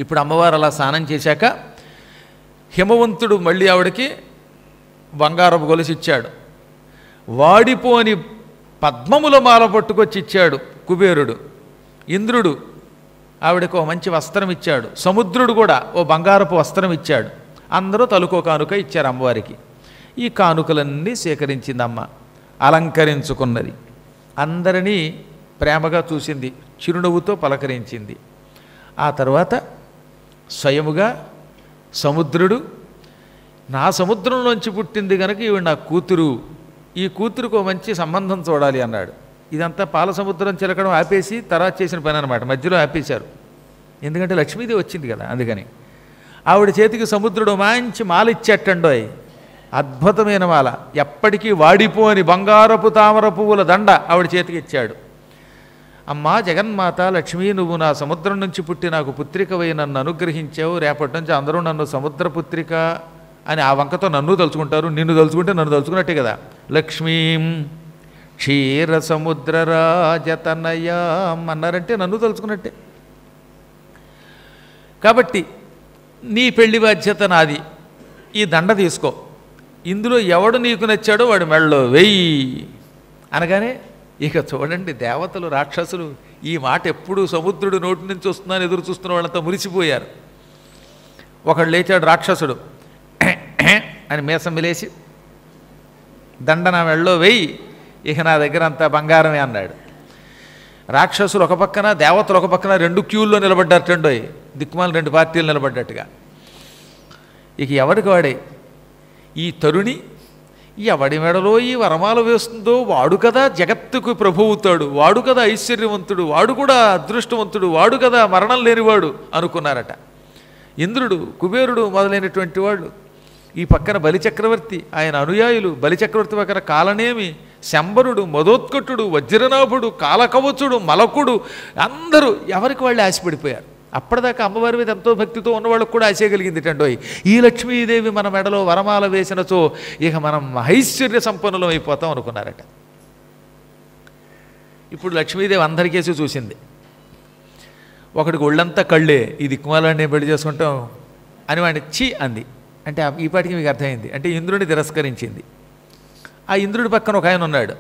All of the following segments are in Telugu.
ఇప్పుడు అమ్మవారు అలా స్నానం చేశాక హిమవంతుడు మళ్ళీ ఆవిడకి బంగారపు గొలుసు ఇచ్చాడు. వాడిపోని పద్మముల మాల పట్టుకొచ్చి ఇచ్చాడు కుబేరుడు. ఇంద్రుడు ఆవిడకు ఓ మంచి వస్త్రం ఇచ్చాడు. సముద్రుడు కూడా ఓ బంగారపు వస్త్రం ఇచ్చాడు. అందరూ తలుకో కానుక ఇచ్చారు అమ్మవారికి. ఈ కానుకలన్నీ సేకరించిందమ్మ, అలంకరించుకున్నది. అందరినీ ప్రేమగా చూసింది, చిరునవ్వుతో పలకరించింది. ఆ తర్వాత స్వయముగా సముద్రుడు, నా సముద్రంలోంచి పుట్టింది కనుక ఈవిడ నా కూతురు, ఈ కూతురుకు మంచి సంబంధం చూడాలి అన్నాడు. ఇదంతా పాల సముద్రం చిలకడం ఆపేసి తర్వాత చేసిన పని అనమాట, మధ్యలో ఆపేశారు. ఎందుకంటే లక్ష్మీదేవి వచ్చింది కదా, అందుకని. ఆవిడ చేతికి సముద్రుడు మంచి మాల ఇచ్చేటండోయ్, అద్భుతమైన మాల, ఎప్పటికీ వాడిపోని బంగారపు తామర పువ్వుల దండ ఆవిడ చేతికి ఇచ్చాడు. అమ్మా జగన్మాత లక్ష్మీ, నువ్వు నా సముద్రం నుంచి పుట్టి నాకు పుత్రికవై నన్ను అనుగ్రహించావు. రేపటి నుంచి అందరూ నన్ను సముద్రపుత్రిక అని ఆ వంకతో నన్ను తలుచుకుంటారు. నిన్ను తలుచుకుంటే నన్ను తలుచుకున్నట్టే కదా. లక్ష్మీం క్షీర సముద్రరాజతనయాం అన్నారంటే నన్ను తలుచుకున్నట్టే. కాబట్టి నీ పెళ్లి బాధ్యత నాది, ఈ దండ తీసుకో, ఇందులో ఎవడు నీకు నచ్చాడో వాడి మెడలో వెయ్యి అనగానే ఇక చూడండి, దేవతలు రాక్షసులు ఈ మాట ఎప్పుడు సముద్రుడు నోటి నుంచి వస్తుందని ఎదురు చూస్తున్న వాళ్ళంతా మురిసిపోయారు. ఒకడు లేచాడు రాక్షసుడు, అని మీసం మిలేసి దండ నా మెడలో వెయ్యి, ఇక నా దగ్గర అంతా బంగారమే అన్నాడు. రాక్షసులు ఒక పక్కన, దేవతలు ఒక పక్కన, రెండు క్యూల్లో నిలబడ్డారటండోయ్, దిక్కుమాలు రెండు పార్టీలు నిలబడ్డట్టుగా. ఇక ఎవరికి వాడే ఈ తరుణి, ఎవడి మెడలో ఈ వరమాల వేస్తుందో వాడు కదా జగత్తుకు ప్రభువుతాడు, వాడు కదా ఐశ్వర్యవంతుడు, వాడు కూడా అదృష్టవంతుడు, వాడు కదా మరణం లేనివాడు అనుకున్నారట. ఇంద్రుడు, కుబేరుడు మొదలైనటువంటి వాళ్ళు, ఈ పక్కన బలిచక్రవర్తి, ఆయన అనుయాయులు, బలిచక్రవర్తి పక్కన కాలనేమి, శంబరుడు, మదోత్కటుడు, వజ్రనాభుడు, కాలకవచుడు, మలకుడు, అందరూ ఎవరికి వాళ్ళు ఆశపడిపోయారు. అప్పటిదాకా అమ్మవారి మీద ఎంతో భక్తితో ఉన్నవాళ్ళకు కూడా ఆశ కలిగింది టండోయ్, ఈ లక్ష్మీదేవి మన మెడలో వరమాల వేసినచో ఇక మనం ఐశ్వర్య సంపన్నులం అయిపోతాం అనుకున్నారట. ఇప్పుడు లక్ష్మీదేవి అందరికేసి చూసింది. ఒకడికి ఒళ్ళంతా కళ్ళే, ఈ దిక్కుమాలని నేను పెళ్లి చేసుకుంటాం అని వాడిని చి అంది. అంటే ఈ పాటికి మీకు అర్థమైంది, అంటే ఇంద్రుడిని తిరస్కరించింది. ఆ ఇంద్రుడి పక్కన ఒక ఆయన ఉన్నాడు.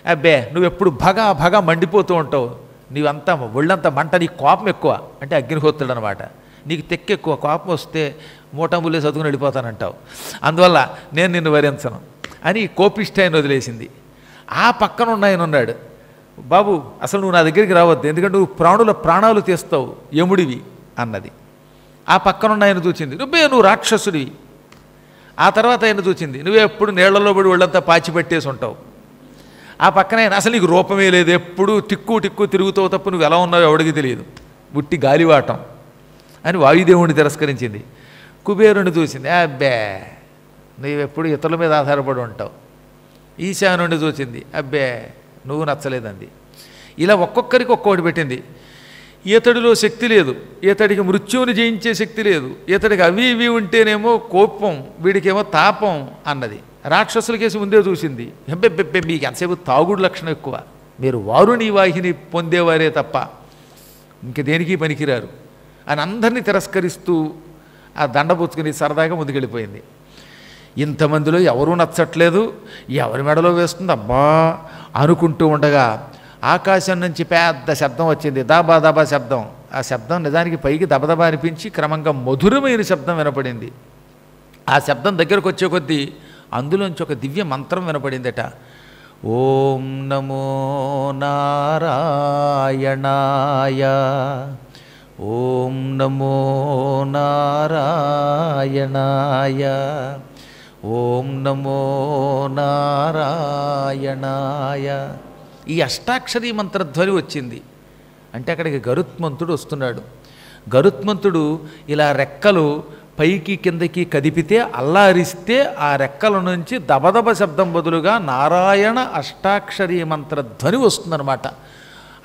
అబ్బే నువ్వు ఎప్పుడు భగా మండిపోతూ ఉంటావు, నీవంతా ఒళ్ళంతా మంట, నీకు కోపం ఎక్కువ, అంటే అగ్నిహోత్రుడు అనమాట, నీకు తెక్కెక్కువ, కోపం వస్తే మూటంబులే చదువుకుని వెళ్ళిపోతానంటావు, అందువల్ల నేను నిన్ను వరించను అని కోపిష్టాయని వదిలేసింది. ఆ పక్కన ఉన్న ఆయన ఉన్నాడు, బాబు అసలు నువ్వు నా దగ్గరికి రావద్దు, ఎందుకంటే నువ్వు ప్రాణాలు తీస్తావు, యముడివి అన్నది. ఆ పక్కనున్న ఆయన చూచింది, నువ్వు రాక్షసుడివి. ఆ తర్వాత ఆయన చూచింది, నువ్వే ఎప్పుడు నీళ్లలో పడి ఒళ్ళంతా పాచిపెట్టేసి ఉంటావు. ఆ పక్కన ఆయన, అసలు నీకు రూపమే లేదు, ఎప్పుడు టిక్కు తిరుగుతావు తప్ప నువ్వు ఎలా ఉన్నావో ఎవడికి తెలియదు, ఉట్టి గాలివాటం అని వాయుదేవుడిని తిరస్కరించింది. కుబేరుని చూసింది, అబ్బే నువ్వెప్పుడు ఇతరుల మీద ఆధారపడి ఉంటావు. ఈశానుడిని చూసింది, అబ్బే నువ్వు నచ్చలేదండి. ఇలా ఒక్కొక్కరికి ఒక్కొక్కటి పెట్టింది. ఈతడిలో శక్తి లేదు, ఈతడికి మృత్యువుని జయించే శక్తి లేదు, ఈతడికి అవి ఇవి ఉంటేనేమో కోపం, వీడికేమో తాపం అన్నది. రాక్షసుల కేసు ముందే చూసింది, హెబ్బెబ్బెబ్బె మీకు ఎంతసేపు తాగుడు లక్షణం ఎక్కువ, మీరు వారుని వాహిని పొందేవారే తప్ప ఇంక దేనికి పనికిరారు అని అందరినీ తిరస్కరిస్తూ ఆ దండపుచ్చుకుని సరదాగా ముందుకెళ్ళిపోయింది. ఇంతమందిలో ఎవరూ నచ్చట్లేదు, ఎవరి మెడలో వేస్తుంది అబ్బా అనుకుంటూ ఉండగా ఆకాశం నుంచి పెద్ద శబ్దం వచ్చింది, దాబా దాబా శబ్దం. ఆ శబ్దం నిజానికి పైకి దబదబా అనిపించి క్రమంగా మధురమైన శబ్దం వినపడింది. ఆ శబ్దం దగ్గరకు వచ్చే కొద్దీ అందులోంచి ఒక దివ్య మంత్రం వినపడిందట. ఓం నమో నారాయణాయ, ఓం నమో నారాయణాయ, ఓం నమో నారాయణాయ. ఈ అష్టాక్షరీ మంత్రధ్వని వచ్చింది. అంటే అక్కడికి గరుత్మంతుడు వస్తున్నాడు. గరుత్మంతుడు ఇలా రెక్కలు పైకి కిందకి కదిపితే, అల్లారిస్తే ఆ రెక్కల నుంచి దబదబ శబ్దం బదులుగా నారాయణ అష్టాక్షరీ మంత్రధ్వని వస్తుందన్నమాట.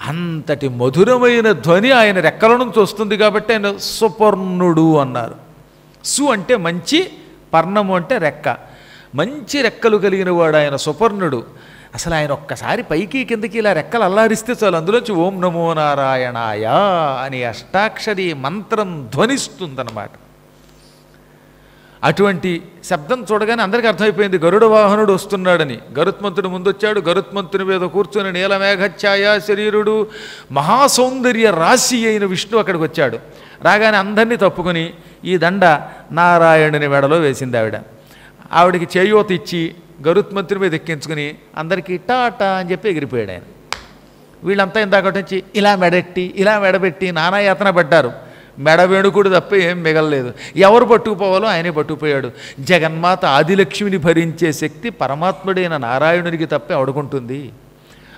అంతటి మధురమైన ధ్వని ఆయన రెక్కల నుంచి వస్తుంది కాబట్టి ఆయన సుపర్ణుడు అన్నారు. సు అంటే మంచి, పర్ణము అంటే రెక్క, మంచి రెక్కలు కలిగిన వాడు ఆయన సుపర్ణుడు. అసలు ఆయన ఒక్కసారి పైకి కిందకి ఇలా రెక్కలు అల్లారిస్తే చాలు అందులోంచి ఓం నమో నారాయణాయ అని అష్టాక్షరి మంత్రం ధ్వనిస్తుందన్నమాట. అటువంటి శబ్దం చూడగానే అందరికీ అర్థమైపోయింది గరుడ వాహనుడు వస్తున్నాడని. గరుత్మంతుడు ముందొచ్చాడు. గరుత్మంతుని మీద కూర్చొని నీలమేఘఛాయ శరీరుడు మహాసౌందర్య రాశి అయిన విష్ణు అక్కడికి వచ్చాడు. రాగానే అందరినీ తప్పుకొని ఈ దండ నారాయణుని మెడలో వేసింది ఆవిడ. ఆవిడకి చేయూత ఇచ్చి గరుత్మంతుని మీద ఎక్కించుకుని అందరికీ టాటా అని చెప్పి ఎగిరిపోయాడు ఆయన. వీళ్ళంతా ఇందాకటి వచ్చి ఇలా మెడబెట్టి నానా యాతన పడ్డారు. మెడ వేణుకుడు తప్ప ఏం మిగలలేదు. ఎవరు పట్టుకుపోవాలో ఆయనే పట్టుకుపోయాడు. జగన్మాత ఆదిలక్ష్మిని భరించే శక్తి పరమాత్ముడైన నారాయణునికి తప్ప ఎవడుకుంటుంది?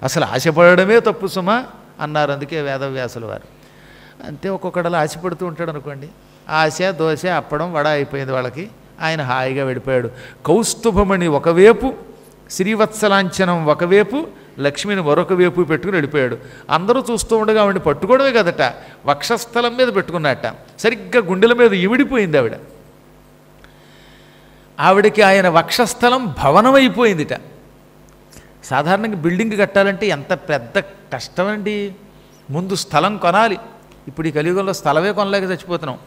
అసలు ఆశపడమే తప్పు సుమా అన్నారు అందుకే వేదవ్యాసుల వారు. అంతే ఒక్కొక్కడలా ఆశపడుతూ ఉంటాడు అనుకోండి. ఆశ దోశ అప్పడం వడ అయిపోయింది వాళ్ళకి. ఆయన హాయిగా వెళ్ళిపోయాడు. కౌస్తుభమణి ఒకవైపు, శ్రీవత్సలాంఛనం ఒకవైపు, లక్ష్మిని మరొక వైపు పెట్టుకుని వెళ్ళిపోయాడు. అందరూ చూస్తూ ఉండగా ఆవిడని పట్టుకోవడమే కదట, వక్షస్థలం మీద పెట్టుకున్నట్ట. సరిగ్గా గుండెల మీద ఇమిడిపోయింది ఆవిడ. ఆవిడకి ఆయన వక్షస్థలం భవనమైపోయిందిట. సాధారణంగా బిల్డింగ్ కట్టాలంటే ఎంత పెద్ద కష్టమండి. ముందు స్థలం కొనాలి. ఇప్పుడు ఈ కలియుగంలో స్థలమే కొనలేక చచ్చిపోతున్నాం.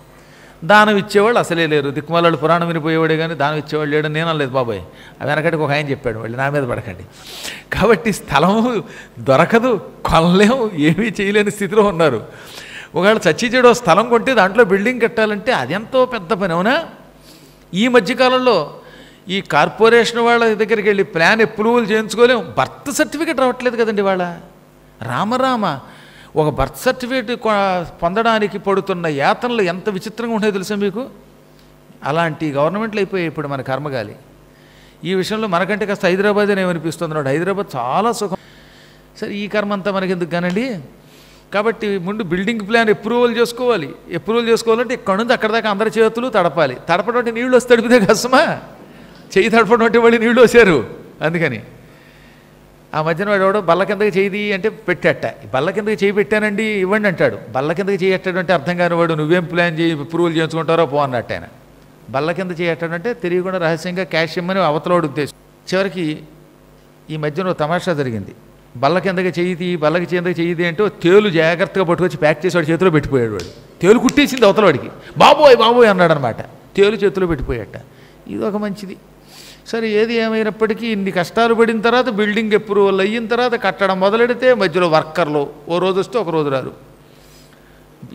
దానం ఇచ్చేవాళ్ళు అసలే లేరు. దిక్కుమాలాడు పురాణం వినిపోయేవాడే కానీ దానం ఇచ్చేవాళ్ళు లేడని నేను అనలేదు బాబాయ్. వెనకటికి ఒక ఆయన చెప్పాడు, వాళ్ళు నా మీద పడకండి. కాబట్టి స్థలం దొరకదు, కొనలేము, ఏమీ చేయలేని స్థితిలో ఉన్నారు. ఒకవేళ చచ్చి చెడో స్థలం కొంటే దాంట్లో బిల్డింగ్ కట్టాలంటే అదెంతో పెద్ద పని. అవునా? ఈ మధ్యకాలంలో ఈ కార్పొరేషన్ వాళ్ళ దగ్గరికి వెళ్ళి ప్లాన్ అప్రూవల్ చేయించుకోలేము. బర్త్ సర్టిఫికేట్ రావట్లేదు కదండి వాళ్ళ. రామరామ, ఒక బర్త్ సర్టిఫికేట్ పొందడానికి పడుతున్న యాతనలు ఎంత విచిత్రంగా ఉంటాయో తెలుసా మీకు? అలాంటి గవర్నమెంట్లు అయిపోయాయి ఇప్పుడు మన కర్మగాలి. ఈ విషయంలో మనకంటే కాస్త హైదరాబాద్ ఏమనిపిస్తున్నాడు. హైదరాబాద్ చాలా సుఖం. సరే ఈ కర్మ అంతా మనకి ఎందుకు కానండి. కాబట్టి ముందు బిల్డింగ్ ప్లాన్ అప్రూవల్ చేసుకోవాలి. అప్రూవల్ చేసుకోవాలంటే ఇక్కడ నుంచి అక్కడ దాకా అందరి చేతులు తడపాలి. తడపడం అంటే నీళ్ళు వస్తే తడిపితే కష్టమా? చెయ్యి తడపడం అంటే వాళ్ళు నీళ్ళు వచ్చారు. అందుకని ఆ మధ్యన వాడు ఎవడో బల్ల కిందకి చేయి అంటే పెట్టేట. బల్ల కిందకి చేయి పెట్టానండి ఇవ్వండి అంటాడు. బల్ల కిందకి చేయట్టాడంటే అర్థం కాని వాడు నువ్వేం ప్లాన్ చేయి అప్రూవల్ చేయించుకుంటారో పో అన్నట్టు ఆయన. బల్ల కింద చేయట్టాడంటే తెలియకుండా రహస్యంగా క్యాష్ ఇమ్మని అవతలవాడు ఉద్దేశం. చివరికి ఈ మధ్యన తమాషా జరిగింది. బల్ల కిందకి బల్లకి కిందకి చెయ్యిది అంటే తేలు జాగ్రత్తగా పట్టుకొచ్చి ప్యాక్ చేసి వాడి చేతిలో పెట్టిపోయాడు. వాడు తేలు కుట్టేసింది అవతలవాడికి. బాబోయ్ అన్నాడు అనమాట. తేలు చేతిలో పెట్టిపోయాట. ఇది ఒక మంచిది. సరే ఏది ఏమైనప్పటికీ ఇన్ని కష్టాలు పడిన తర్వాత బిల్డింగ్ అప్రూవల్ అయిన తర్వాత కట్టడం మొదలెడితే మధ్యలో వర్కర్లు ఓ రోజు వస్తే ఒక రోజు రారు.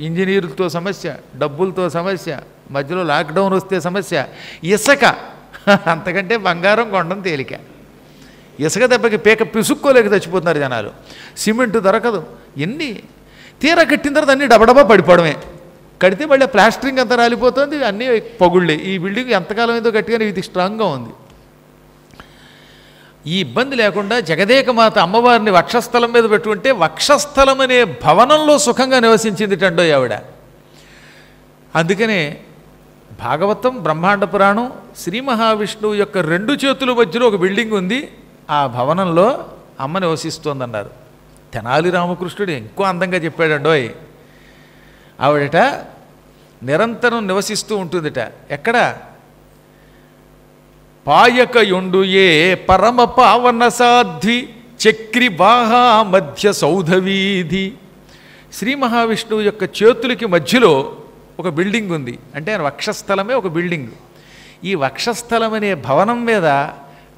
ఇంజనీర్లతో సమస్య, డబ్బులతో సమస్య, మధ్యలో లాక్డౌన్ వస్తే సమస్య. ఇసుక అంతకంటే బంగారం కొనడం తేలిక. ఇసుక దెబ్బకి పీక పిసుక్కోలేక చచ్చిపోతున్నారు జనాలు. సిమెంట్ దొరకదు. ఎన్ని తీరా కట్టిన తర్వాత అన్నీ డబడబా పడిపోవడమే. కడితే మళ్ళీ ప్లాస్టరింగ్ అంతా రాలిపోతుంది. అన్నీ పగుళ్ళే. ఈ బిల్డింగ్ ఎంతకాలం ఏదో గట్టిగానే ఇది స్ట్రాంగ్గా ఉంది. ఈ ఇబ్బంది లేకుండా జగదేకమాత అమ్మవారిని వక్షస్థలం మీద పెట్టుకుంటే వక్షస్థలం అనే భవనంలో సుఖంగా నివసించింది టండో ఆవిడ. అందుకనే భాగవతం, బ్రహ్మాండ పురాణం, శ్రీ మహావిష్ణువు యొక్క రెండు చేతుల మధ్యలో ఒక బిల్డింగ్ ఉంది. ఆ భవనంలో అమ్మ నివసిస్తోందన్నారు. తెనాలి రామకృష్ణుడు ఇంకో అందంగా చెప్పాడండోయ్. ఆవిడట నిరంతరం నివసిస్తూ ఉంటుందిట. ఎక్కడ? పాయకయుండు ఏ పరమ పావన సాధ్వి చక్రి బాహా మధ్య సౌధవీధి. శ్రీ మహావిష్ణువు యొక్క చేతులకి మధ్యలో ఒక బిల్డింగ్ ఉంది. అంటే ఆయన వక్షస్థలమే ఒక బిల్డింగ్. ఈ వక్షస్థలం అనే భవనం మీద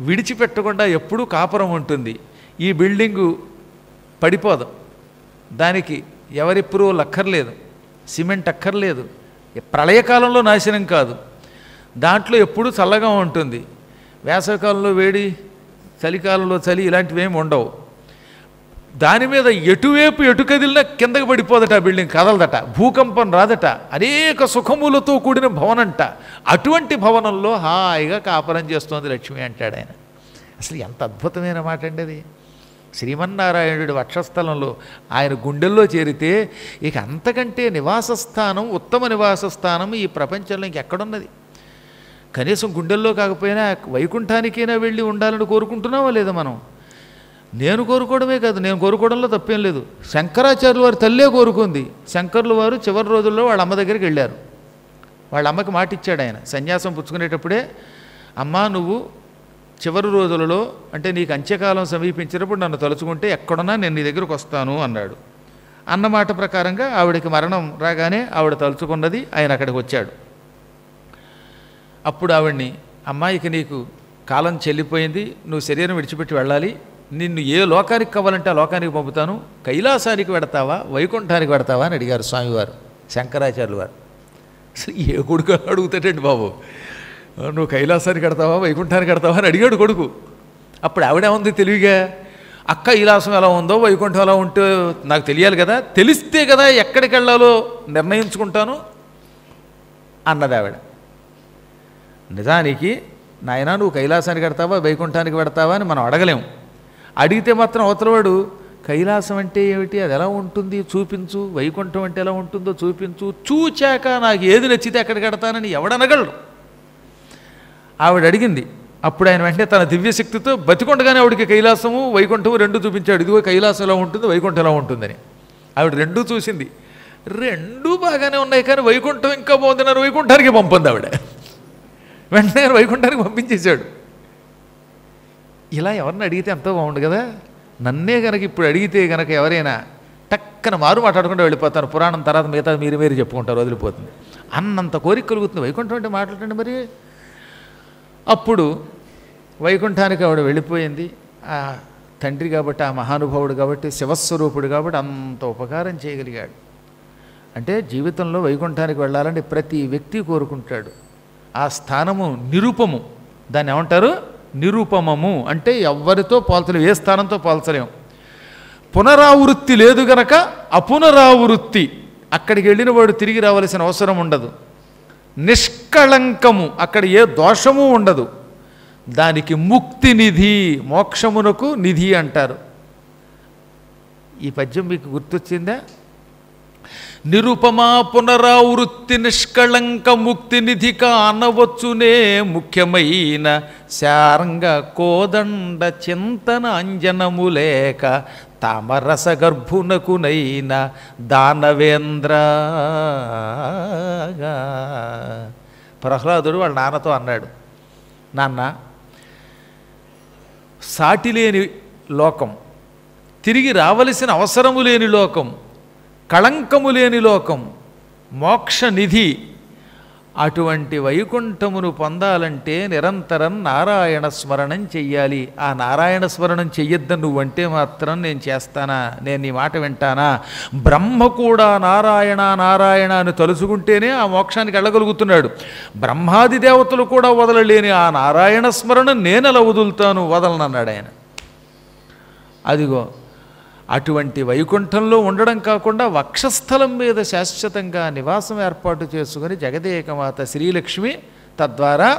విడిచిపెట్టకుండా ఎప్పుడూ కాపురం ఉంటుంది. ఈ బిల్డింగు పడిపోదు. దానికి ఎవరి అప్రూవల్ అక్కర్లేదు, సిమెంట్ అక్కర్లేదు, ప్రళయకాలంలో నాశనం కాదు. దాంట్లో ఎప్పుడూ చల్లగా ఉంటుంది. వేసవికాలంలో వేడి, చలికాలంలో చలి ఇలాంటివి ఏమి ఉండవు. దాని మీద ఎటువైపు ఎటు కదిలినా కిందకి పడిపోదట. బిల్డింగ్ కదలదట, భూకంపం రాదట. అనేక సుఖములతో కూడిన భవనంట. అటువంటి భవనంలో హాయిగా కాపురం చేస్తోంది లక్ష్మి అంటాడు ఆయన. అసలు ఎంత అద్భుతమైన మాట అండి అది. శ్రీమన్నారాయణుడి వక్షస్థలంలో ఆయన గుండెల్లో చేరితే ఇక అంతకంటే నివాస స్థానం, ఉత్తమ నివాస స్థానం ఈ ప్రపంచంలో ఇంకెక్కడున్నది? కనీసం గుండెల్లో కాకపోయినా వైకుంఠానికైనా వెళ్ళి ఉండాలని కోరుకుంటున్నావా లేదా మనం? నేను కోరుకోవడమే కాదు, నేను కోరుకోవడంలో తప్పేం లేదు. శంకరాచార్యుల వారి తల్లే కోరుకుంది. శంకరుల వారు చివరి రోజుల్లో వాళ్ళ అమ్మ దగ్గరికి వెళ్ళారు. వాళ్ళ అమ్మకి మాట ఇచ్చాడు ఆయన సన్యాసం పుచ్చుకునేటప్పుడే, అమ్మా నువ్వు చివరి రోజులలో అంటే నీకు అంత్యకాలం సమీపించినప్పుడు నన్ను తలుచుకుంటే ఎక్కడున్నా నేను నీ దగ్గరకు వస్తాను అన్నాడు. అన్నమాట ప్రకారంగా ఆవిడకి మరణం రాగానే ఆవిడ తలుచుకున్నది, ఆయన అక్కడికి వచ్చాడు. అప్పుడు ఆవిడ్ని, అమ్మాయికి నీకు కాలం చెల్లిపోయింది, నువ్వు శరీరం విడిచిపెట్టి వెళ్ళాలి, నిన్ను ఏ లోకానికి కావాలంటే ఆ లోకానికి పంపుతాను, కైలాసానికి పెడతావా వైకుంఠానికి పెడతావా అని అడిగారు స్వామివారు, శంకరాచార్యులు వారు. అసలు ఏ కొడుకు అడుగుతాడండి బాబు, నువ్వు కైలాసానికి కడతావా వైకుంఠానికి కడతావా అని అడిగాడు కొడుకు. అప్పుడు ఆవిడేముంది తెలివిగా, అక్క కైలాసం ఎలా ఉందో వైకుంఠం ఎలా ఉంటో నాకు తెలియాలి కదా, తెలిస్తే కదా ఎక్కడికి వెళ్ళాలో నిర్ణయించుకుంటాను అన్నది ఆవిడ. నిజానికి నాయనా నువ్వు కైలాసానికి కడతావా వైకుంఠానికి పెడతావా అని మనం అడగలేము. అడిగితే మాత్రం అవతలవాడు కైలాసం అంటే ఏమిటి, అది ఎలా ఉంటుంది చూపించు, వైకుంఠం అంటే ఎలా ఉంటుందో చూపించు, చూచాక నాకు ఏది నచ్చితే అక్కడికి కడతానని ఎవడనగలరు. ఆవిడ అడిగింది. అప్పుడు ఆయన వెంటనే తన దివ్యశక్తితో బతికొండగానే ఆవిడికి కైలాసము వైకుంఠము రెండు చూపించాడు. ఇదిగో కైలాసం ఎలా ఉంటుంది వైకుంఠం ఎలా ఉంటుందని. ఆవిడ రెండూ చూసింది, రెండూ బాగానే ఉన్నాయి కానీ వైకుంఠం ఇంకా బాగుందన్నారు, వైకుంఠానికి పంపింది ఆవిడ. వెంటనే వైకుంఠానికి పంపించేశాడు. ఇలా ఎవరిని అడిగితే ఎంతో బాగుండు కదా. నన్నే కనుక ఇప్పుడు అడిగితే కనుక ఎవరైనా టక్కన మారు మాట్లాడకుండా వెళ్ళిపోతారు, పురాణం తర్వాత మిగతా మీరు చెప్పుకుంటారు, వదిలిపోతుంది. అన్నంత కోరిక కలుగుతుంది. వైకుంఠం అంటే మాట్లాడండి మరి. అప్పుడు వైకుంఠానికి ఆవిడ వెళ్ళిపోయింది. ఆ తండ్రి కాబట్టి, ఆ మహానుభావుడు కాబట్టి, శివస్వరూపుడు కాబట్టి అంత ఉపకారం చేయగలిగాడు. అంటే జీవితంలో వైకుంఠానికి వెళ్ళాలని ప్రతి వ్యక్తి కోరుకుంటాడు. ఆ స్థానము నిరూపము, దాన్ని ఏమంటారు నిరూపమము. అంటే ఎవ్వరితో పోల్చలేము, ఏ స్థానంతో పోల్చలేము. పునరావృత్తి లేదు గనక అపునరావృత్తి, అక్కడికి వెళ్ళిన వాడు తిరిగి రావాల్సిన అవసరం ఉండదు. నిష్కళంకము, అక్కడ ఏ దోషము ఉండదు. దానికి ముక్తి నిధి, మోక్షమునకు నిధి అంటారు. ఈ పద్యం మీకు గుర్తొచ్చిందా? నిరుపమా పునరావృత్తి నిష్కళంక ముక్తి నిధి కానవచ్చునే ముఖ్యమైన శారంగ కోదండ చింతన అంజనము లేక తామరస గర్భునకునైన దానవేంద్ర. ప్రహ్లాదుడు వాళ్ళ నాన్నతో అన్నాడు, నాన్న సాటిలేని లోకం, తిరిగి రావలసిన అవసరము లేని లోకం, కళంకము లేని లోకం, మోక్ష నిధి, అటువంటి వైకుంఠమును పొందాలంటే నిరంతరం నారాయణ స్మరణం చెయ్యాలి. ఆ నారాయణ స్మరణం చెయ్యొద్దని నువ్వంటే మాత్రం నేను చేస్తానా, నేను నీ మాట వింటానా? బ్రహ్మ కూడా నారాయణ నారాయణ అని తలుచుకుంటేనే ఆ మోక్షానికి వెళ్ళగలుగుతున్నాడు. బ్రహ్మాది దేవతలు కూడా వదలలేని ఆ నారాయణ స్మరణ నేనెలా వదులుతాను, వదలనన్నాడు ఆయన. అదిగో అటువంటి వైకుంఠంలో ఉండడం కాకుండా వక్షస్థలం మీద శాశ్వతంగా నివాసం ఏర్పాటు చేసుకుని జగదేకమాత శ్రీలక్ష్మి తద్వారా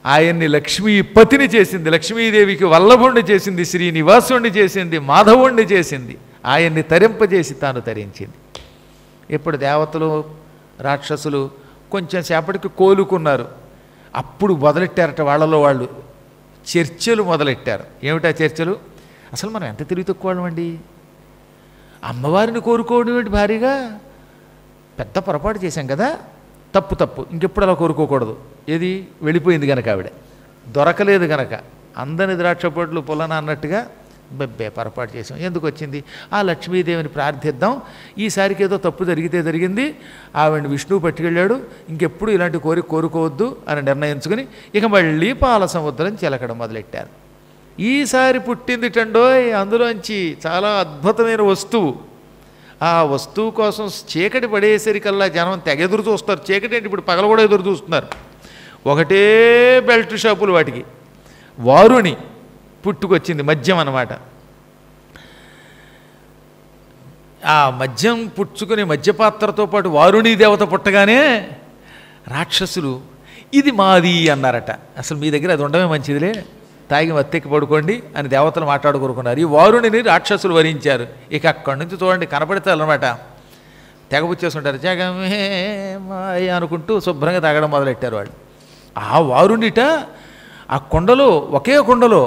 ఆయన్ని లక్ష్మీపతిని చేసింది, లక్ష్మీదేవికి వల్లభుణ్ణి చేసింది, శ్రీనివాసుణ్ణి చేసింది, మాధవుణ్ణి చేసింది, ఆయన్ని తరింపజేసి తాను తరించింది. ఇప్పుడు దేవతలు రాక్షసులు కొంచెం సేపటికి కోలుకున్నారు. అప్పుడు మొదలెట్టారట వాళ్ళలో వాళ్ళు చర్చలు మొదలెట్టారు. ఏమిటా చర్చలు? అసలు మనం ఎంత తెలివి తక్కువ వాళ్ళమండి, అమ్మవారిని కోరుకోవడం ఏంటి భారీగా, పెద్ద పొరపాటు చేశాం కదా, తప్పు ఇంకెప్పుడు అలా కోరుకోకూడదు. ఏది వెళ్ళిపోయింది కనుక, ఆవిడ దొరకలేదు కనుక, అందని ద్రాక్షపొట్లు పుల్లన అన్నట్టుగా బెబ్బే పొరపాటు చేసాం. ఎందుకు వచ్చింది? ఆ లక్ష్మీదేవిని ప్రార్థిద్దాం, ఈసారికి ఏదో తప్పు జరిగితే జరిగింది, ఆవిడని విష్ణువు పట్టుకెళ్ళాడు, ఇంకెప్పుడు ఇలాంటి కోరిక కోరుకోవద్దు అని నిర్ణయించుకుని ఇక మళ్ళీ పాల సముద్రం చిలకడం మొదలెట్టారు. ఈసారి పుట్టింది టండోయ్ అందులోంచి చాలా అద్భుతమైన వస్తువు. ఆ వస్తువు కోసం చీకటి పడేసరికల్లా జనం తెగ ఎదురు చూస్తారు. చీకటి అంటే ఇప్పుడు పగల కూడా ఎదురు చూస్తున్నారు. ఒకటే బెల్ట్ షాపులు వాటికి. వారుణి పుట్టుకొచ్చింది, మద్యం అన్నమాట. ఆ మద్యం పుచ్చుకునే మద్యపాత్రతో పాటు వారుణి దేవత పుట్టగానే రాక్షసులు ఇది మాది అన్నారట. అసలు మీ దగ్గర అది ఉండమే మంచిదిలే, తాగి మత్తెక్కి పడుకోండి అని దేవతలు మాట్లాడుకోరుకున్నారు. ఈ వారుణిని రాక్షసులు వరించారు. ఇక అక్కడి నుంచి చూడండి కనపడతారనమాట, తెగబుచ్చేసుకుంటారు, జగమే మాయ అనుకుంటూ శుభ్రంగా తాగడం మొదలెట్టారు వాళ్ళు. ఆ వారునిట ఆ కుండలో, ఒకే కుండలో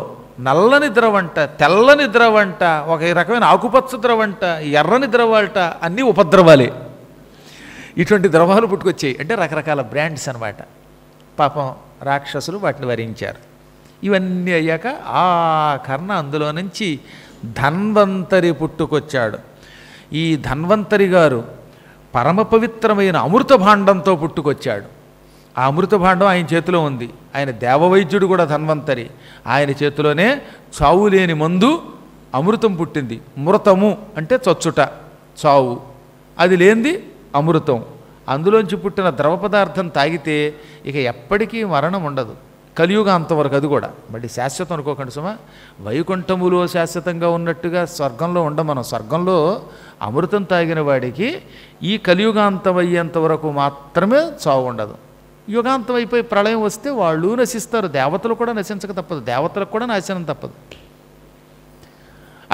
నల్లని ద్రవంట, తెల్లని ద్రవంట, ఒక రకమైన ఆకుపచ్చ ద్రవంట, ఎర్రని ద్రవాలట, అన్నీ ఉపద్రవాలే. ఇటువంటి ద్రవాలు పుట్టుకొచ్చాయి. అంటే రకరకాల బ్రాండ్స్ అనమాట. పాపం రాక్షసులు వాటిని వరించారు. ఇవన్నీ అయ్యాక ఆ కర్ణ అందులో నుంచి ధన్వంతరి పుట్టుకొచ్చాడు. ఈ ధన్వంతరి గారు పరమ పవిత్రమైన అమృత భాండంతో పుట్టుకొచ్చాడు. ఆ అమృత భాండం ఆయన చేతిలో ఉంది. ఆయన దేవవైద్యుడు కూడా ధన్వంతరి. ఆయన చేతిలోనే చావు లేని మందు అమృతం పుట్టింది. మృతము అంటే చచ్చుట, చావు. అది లేనిది అమృతం. అందులోంచి పుట్టిన ద్రవ పదార్థం తాగితే ఇక ఎప్పటికీ మరణం ఉండదు. కలియుగాంతం వరకు. అది కూడా మళ్ళీ శాశ్వతం అనుకోకండి సుమా. వైకుంఠములో శాశ్వతంగా ఉన్నట్టుగా స్వర్గంలో ఉండం మనం. స్వర్గంలో అమృతం తాగిన వాడికి ఈ కలియుగాంతం అయ్యేంత వరకు మాత్రమే చావు ఉండదు. యుగాంతం అయిపోయి ప్రళయం వస్తే వాళ్ళు నశిస్తారు. దేవతలు కూడా నశించక తప్పదు. దేవతలకు కూడా నాశనం తప్పదు.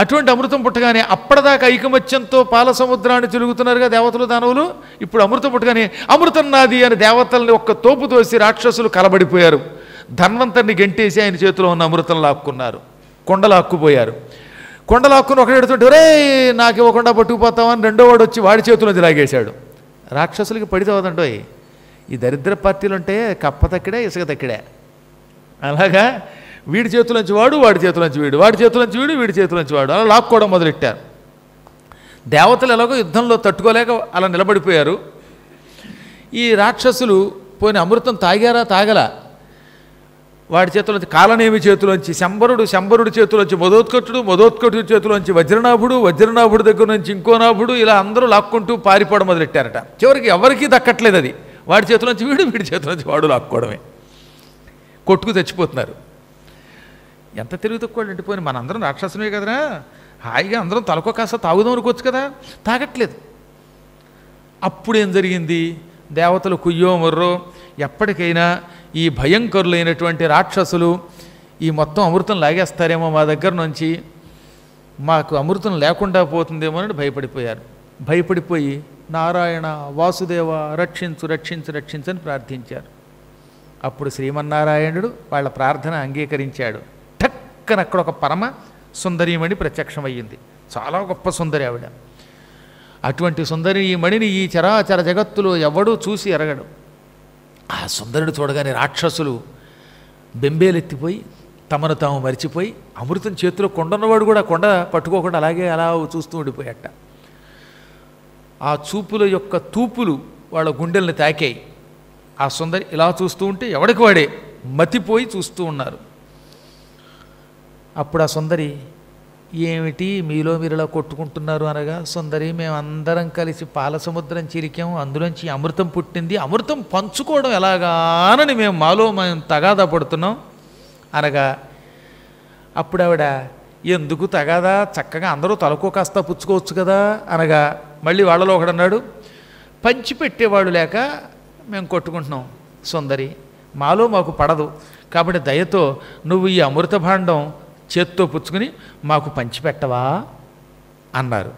అటువంటి అమృతం పుట్టగానే అప్పటిదాకా ఐకమత్యంతో పాల సముద్రాన్ని తిరుగుతున్నారుగా దేవతలు దానవులు. ఇప్పుడు అమృతం పుట్టగానే అమృతం నాది అని దేవతల్ని ఒక్క తోపు తోసి రాక్షసులు కలబడిపోయారు. ధన్వంతరిని గెంటేసి ఆయన చేతిలో ఉన్న అమృతం లాక్కున్నారు. కొండలాక్కుపోయారు. కొండలాక్కుని ఒకడు ఎడుతుంటే రే నాకు ఇవ్వకుండా పట్టుకుపోతామని రెండో వాడు వచ్చి వాడి చేతిలోంచి లాగేశాడు. రాక్షసులకి పడితవదండో. ఈ దరిద్ర పార్టీలు ఉంటే కప్ప తక్కిడే ఇసుక తక్కిడే. అలాగా వీడి చేతులోంచి వాడు, వాడి చేతులోంచి వీడు, వాడి చేతులోంచి వీడు, వీడి చేతులోంచి వాడు అలా లాక్కోవడం మొదలెట్టారు. దేవతలు ఎలాగో యుద్ధంలో తట్టుకోలేక అలా నిలబడిపోయారు. ఈ రాక్షసులు పోయిన అమృతం తాగారా తాగలా. వాడి చేతులోంచి కాలనేమి చేతిలోంచి శంబరుడు చేతిలోంచి మదోత్కటుడు చేతిలోంచి వజ్రనాభుడు దగ్గర నుంచి ఇంకో నాభుడు, ఇలా అందరూ లాక్కుంటూ పారిపోవడం మొదలెట్టారట. చివరికి ఎవరికీ దక్కట్లేదు అది. వాడి చేతిలోంచి వీడు, వీడి చేతిలోంచి వాడు లాక్కోవడమే. కొట్టుకు తెచ్చిపోతున్నారు. ఎంత తెలివి తక్కువ అంటిపోయి మనందరం రాక్షసులే కదరా, హాయిగా అందరం తలకో కాస్త తాగుదాం అనుకోవచ్చు కదా, తాగట్లేదు. అప్పుడు ఏం జరిగింది? దేవతలు కుయ్యో మొర్రో ఎప్పటికైనా ఈ భయంకరులైనటువంటి రాక్షసులు ఈ మొత్తం అమృతం లాగేస్తారేమో మా దగ్గర నుంచి, మాకు అమృతం లేకుండా పోతుందేమో అని భయపడిపోయారు. భయపడిపోయి నారాయణ వాసుదేవ రక్షించు రక్షించు రక్షించని ప్రార్థించారు. అప్పుడు శ్రీమన్నారాయణుడు వాళ్ళ ప్రార్థన అంగీకరించాడు. టక్కన అక్కడ ఒక పరమ సుందరీమణి ప్రత్యక్షమయ్యింది. చాలా గొప్ప సుందరి ఆవిడ. అటువంటి సుందరీమణిని ఈ చరాచర జగత్తులో ఎవడూ చూసి ఎరగడు. ఆ సుందరుడు చూడగానే రాక్షసులు బెంబేలెత్తిపోయి తమను తాము మరిచిపోయి అమృతం చేతిలో కొండన్నవాడు కూడా కొండ పట్టుకోకుండా అలా చూస్తూ ఉండిపోయాట. ఆ చూపుల యొక్క తూపులు వాళ్ళ గుండెల్ని తాకాయి. ఆ సుందరి ఇలా చూస్తూ ఉంటే ఎవడికి వాడే మతిపోయి చూస్తూ ఉన్నారు. అప్పుడు ఆ సుందరి ఏమిటి మీలో మీరు ఇలా కొట్టుకుంటున్నారు అనగా, సుందరి మేమందరం కలిసి పాల సముద్రం చిరికాము, అందులోంచి అమృతం పుట్టింది, అమృతం పంచుకోవడం ఎలాగానని మేము తగాదా పడుతున్నాం అనగా, అప్పుడు ఆవిడ ఎందుకు తగాదా, చక్కగా అందరూ తలకో కాస్త పుచ్చుకోవచ్చు కదా అనగా, మళ్ళీ వాళ్ళలో ఒకడన్నాడు పంచిపెట్టేవాడు లేక మేము కొట్టుకుంటున్నాం సుందరి, మాకు పడదు, కాబట్టి దయతో నువ్వు ఈ అమృత భాండం చేత్తో పుచ్చుకుని మాకు పంచిపెట్టవా అన్నారు.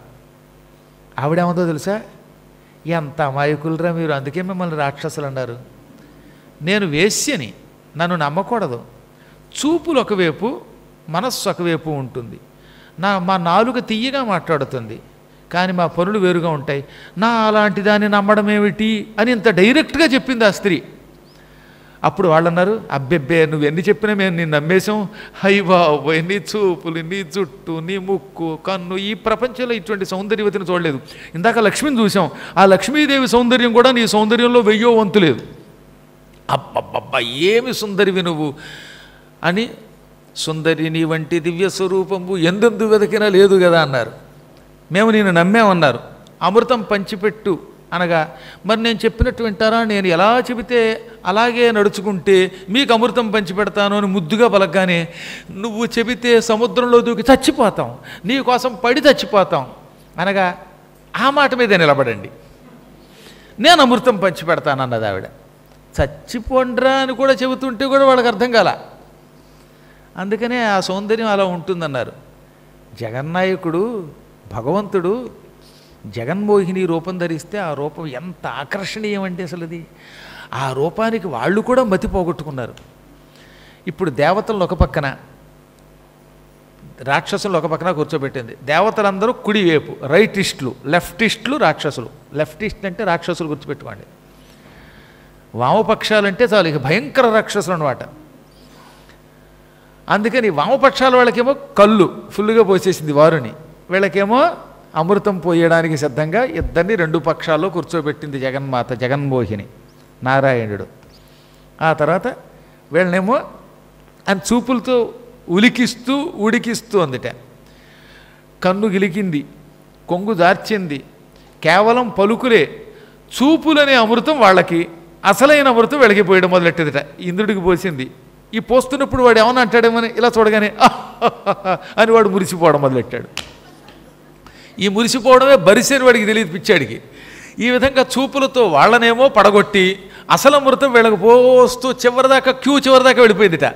ఆవిడేమందో తెలుసా, ఎంత అమాయకులరా మీరు, అందుకే మిమ్మల్ని రాక్షసులు అన్నారు. నేను వేశ్యని, నన్ను నమ్మకూడదు. చూపులు ఒకవైపు మనస్సు ఒకవైపు ఉంటుంది. మా నాలుక తీయగా మాట్లాడుతుంది, కానీ మా పనులు వేరుగా ఉంటాయి. నా అలాంటి దాన్ని నమ్మడం ఏమిటి అని ఇంత డైరెక్ట్గా చెప్పింది ఆ స్త్రీ. అప్పుడు వాళ్ళు అన్నారు, అబ్బెబ్బే నువ్వు ఎన్ని చెప్పినా మేము నిన్ను నమ్మేశాం. హై బాబోయ్, నీ చూపులు, నీ జుట్టు, నీ ముక్కు, కన్ను, ఈ ప్రపంచంలో ఇటువంటి సౌందర్యవతిని చూడలేదు. ఇందాక లక్ష్మిని చూసాం, ఆ లక్ష్మీదేవి సౌందర్యం కూడా నీ సౌందర్యంలో 1000 వంతు లేదు. అబ్బబ్బబ్బా ఏమి సుందరివి నువ్వు అని, సుందరి నీ వంటి దివ్య స్వరూపము ఎందెందు వెదకినా లేదు కదా అన్నారు. మేము నేను నమ్మేమన్నారు. అమృతం పంచిపెట్టు అనగా, మరి నేను చెప్పినట్టు వింటారా, నేను ఎలా చెబితే అలాగే నడుచుకుంటే మీకు అమృతం పంచిపెడతాను అని ముద్దుగా పలకగానే, నువ్వు చెబితే సముద్రంలో దూకి చచ్చిపోతాం, నీ కోసం పడి చచ్చిపోతాం అనగా, ఆ మాట మీద నిలబడండి, నేను అమృతం పంచిపెడతానన్నది ఆవిడ. చచ్చిపోండ్రా అని కూడా చెబుతుంటే కూడా వాళ్ళకి అర్థం కాల. అందుకనే ఆ సౌందర్యం అలా ఉంటుందన్నారు. జగన్నాయకుడు భగవంతుడు జగన్మోహిని రూపం ధరిస్తే ఆ రూపం ఎంత ఆకర్షణీయం అంటే అసలు అది, ఆ రూపానికి వాళ్ళు కూడా మతి పోగొట్టుకున్నారు. ఇప్పుడు దేవతలను ఒక పక్కన, రాక్షసులు ఒక పక్కన కూర్చోబెట్టింది. దేవతలందరూ కుడివైపు రైటిస్టులు, లెఫ్టిస్టులు రాక్షసులు. లెఫ్టిస్ట్ అంటే రాక్షసులు గుర్తుపెట్టుకోండి. వామపక్షాలంటే చాలు ఇక భయంకర రాక్షసులు అన్నమాట. అందుకని వామపక్షాల వాళ్ళకేమో కళ్ళు ఫుల్లుగా పోసేసింది వారుని, వీళ్ళకేమో అమృతం పోయడానికి సిద్ధంగా ఇద్దరిని రెండు పక్షాల్లో కూర్చోబెట్టింది జగన్మాత జగన్మోహిని నారాయణుడు. ఆ తర్వాత వీళ్ళనేమో ఆయన చూపులతో ఉలికిస్తూ ఉడికిస్తూ అందుట. కన్ను గిలికింది, కొంగు దార్చింది, కేవలం పలుకులే, చూపులనే అమృతం వాళ్ళకి, అసలైన అమృతం వీళ్ళకి పోయడం మొదలెట్టేదిట. ఇంద్రుడికి పోసింది. ఈ పోస్తున్నప్పుడు వాడు ఏమన్నా అంటాడేమని ఇలా చూడగానే అని వాడు మురిసిపోవడం మొదలెట్టాడు. ఈ మురిసిపోవడమే బరిసేని వాడికి తెలియదు పిచ్చాడికి. ఈ విధంగా చూపులతో వాళ్ళనేమో పడగొట్టి అసలు అమృతం వీళ్ళకి పోస్తూ చివరిదాకా క్యూ చివరిదాకా వెళ్ళిపోయిందిట.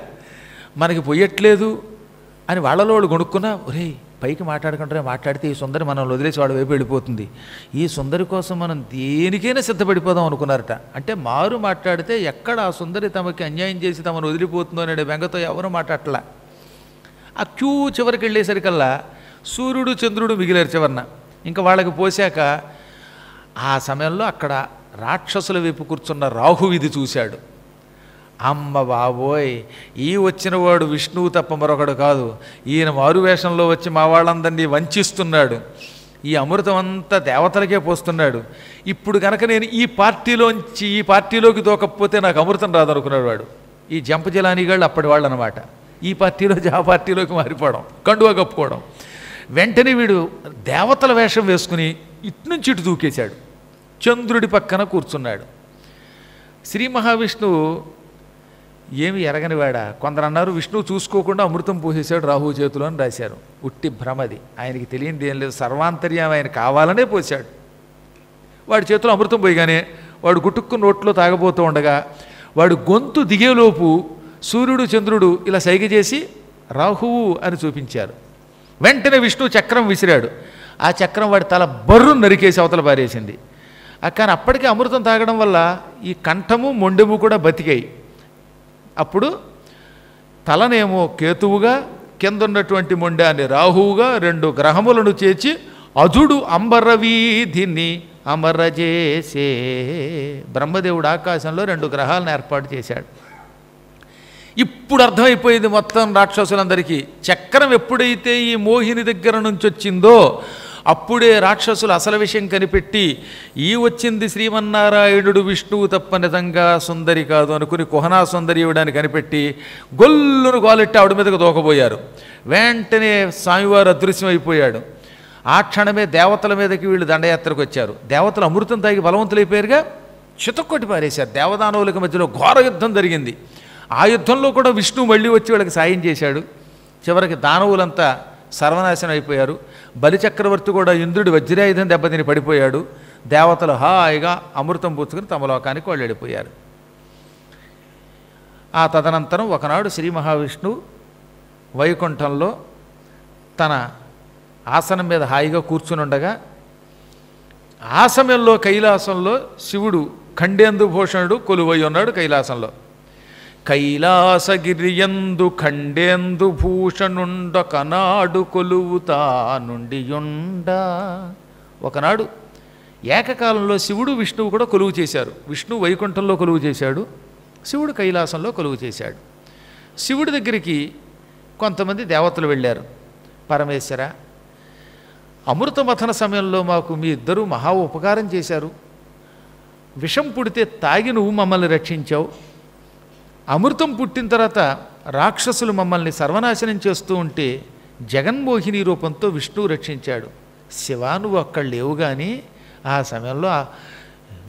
మనకి పొయ్యట్లేదు అని వాళ్ళలో వాళ్ళు కొనుక్కున్నా, ఒరేయ్ పైకి మాట్లాడితే ఈ సుందరి మనం వదిలేసి వాడు వైపు వెళ్ళిపోతుంది, ఈ సుందరి కోసం మనం దేనికైనా సిద్ధపడిపోదాం అనుకున్నారట. అంటే మారు మాట్లాడితే ఎక్కడ ఆ సుందరి తమకి అన్యాయం చేసి తమను వదిలిపోతుందో అనే బెంగతో ఎవరు మాట్లాడలా. ఆ క్యూ చివరికి వెళ్ళేసరికల్లా సూర్యుడు చంద్రుడు మిగిలారు చివరన. ఇంకా వాళ్ళకి పోసాక ఆ సమయంలో అక్కడ రాక్షసుల వైపు కూర్చున్న రాహువు ఇది చూశాడు. అమ్మ బాబోయ్, ఈ వచ్చినవాడు విష్ణువు తప్ప మరొకడు కాదు, ఈయన మారువేషంలో వచ్చి మా వాళ్ళందరినీ వంచిస్తున్నాడు, ఈ అమృతం అంతా దేవతలకే పోస్తున్నాడు, ఇప్పుడు కనుక నేను ఈ పార్టీలోకి దూకపోతే నాకు అమృతం రాదనుకున్నాడు వాడు. ఈ జంపజలానిగాళ్ళు అప్పటి వాళ్ళు అనమాట. ఈ పార్టీలోంచి ఆ పార్టీలోకి మారిపోవడం, కండువా కప్పుకోవడం. వెంటనే వీడు దేవతల వేషం వేసుకుని ఇట్నుంచి ఇటు దూకేశాడు. చంద్రుడి పక్కన కూర్చున్నాడు. శ్రీ మహావిష్ణువు ఏమి ఎరగనివాడా? కొందరు అన్నారు విష్ణువు చూసుకోకుండా అమృతం పోసేశాడు రాహువు చేతిలో అని రాశారు. ఉట్టి భ్రమది, ఆయనకి తెలియంది ఏం లేదు. సర్వాంతర్యం ఆయన కావాలనే పోశాడు. వాడి చేతిలో అమృతం పోయిగానే వాడు గుట్టుక్కుని నోట్లో తాగబోతూ ఉండగా వాడు గొంతు దిగేలోపు సూర్యుడు చంద్రుడు ఇలా సైగ చేసి రాహువు అని చూపించారు. వెంటనే విష్ణువు చక్రం విసిరాడు. ఆ చక్రం వాడి తల బర్రు నరికేసి అవతల పారేసింది. కానీ అప్పటికే అమృతం తాగడం వల్ల ఈ కంఠము మొండెము కూడా బతికాయి. అప్పుడు తలనేమో కేతువుగా, కిందున్నటువంటి మొండాన్ని రాహువుగా రెండు గ్రహములను చేర్చి అజుడు అంబరవీధిని అమరజేసే. బ్రహ్మదేవుడు ఆకాశంలో రెండు గ్రహాలను ఏర్పాటు చేశాడు. ఇప్పుడు అర్థమైపోయింది మొత్తం రాక్షసులందరికీ. చక్రం ఎప్పుడైతే ఈ మోహిని దగ్గర నుంచి వచ్చిందో అప్పుడే రాక్షసులు అసలు విషయం కనిపెట్టి ఈ వచ్చింది శ్రీమన్నారాయణుడు విష్ణువు తప్ప నిజంగా సుందరి కాదు అనుకుని కుహనా సుందరి ఇవ్వడానికి కనిపెట్టి గొల్లును గోలెట్టి ఆవిడ మీదకు దూకబోయారు. వెంటనే స్వామివారు అదృశ్యమైపోయాడు. ఆ క్షణమే దేవతల మీదకి వీళ్ళు దండయాత్రకు వచ్చారు. దేవతలు అమృతం తాగి బలవంతులైపోయారుగా, చితక్కొట్టి పారేశారు. దేవదానవులకి మధ్యలో ఘోర యుద్ధం జరిగింది. ఆ యుద్ధంలో కూడా విష్ణువు మళ్ళీ వచ్చి వాళ్ళకి సాయం చేశాడు. చివరికి దానవులంతా సర్వనాశనం అయిపోయారు. బలిచక్రవర్తి కూడా ఇంద్రుడి వజ్రాయుధం దెబ్బతిని పడిపోయాడు. దేవతలు హాయిగా అమృతం పుచ్చుకుని తమ లోకానికి వాళ్ళు వెళ్ళిపోయారు. ఆ తదనంతరం ఒకనాడు శ్రీ మహావిష్ణువు వైకుంఠంలో తన ఆసనం మీద హాయిగా కూర్చుని ఉండగా ఆ సమయంలో కైలాసంలో శివుడు ఖండేందుభూషణుడు కొలువై ఉన్నాడు. కైలాసంలో కైలాసగిరియందు ఖండేందు భూషణుండొకనాడు కొలువుతా నుండియుండ. ఒకనాడు ఏకకాలంలో శివుడు విష్ణువు కూడా కొలువు చేశారు. విష్ణువు వైకుంఠంలో కొలువు చేశాడు, శివుడు కైలాసంలో కొలువు చేశాడు. శివుడి దగ్గరికి కొంతమంది దేవతలు వెళ్ళారు. పరమేశ్వర, అమృతమథన సమయంలో మాకు మీ ఇద్దరూ మహా ఉపకారం చేశారు. విషం పుడితే తాగి నువ్వు మమ్మల్ని రక్షించావు. అమృతం పుట్టిన తర్వాత రాక్షసులు మమ్మల్ని సర్వనాశనం చేస్తూ ఉంటే జగన్మోహిని రూపంతో విష్ణువు రక్షించాడు. శివ, నువ్వు అక్కడ లేవు కానీ ఆ సమయంలో ఆ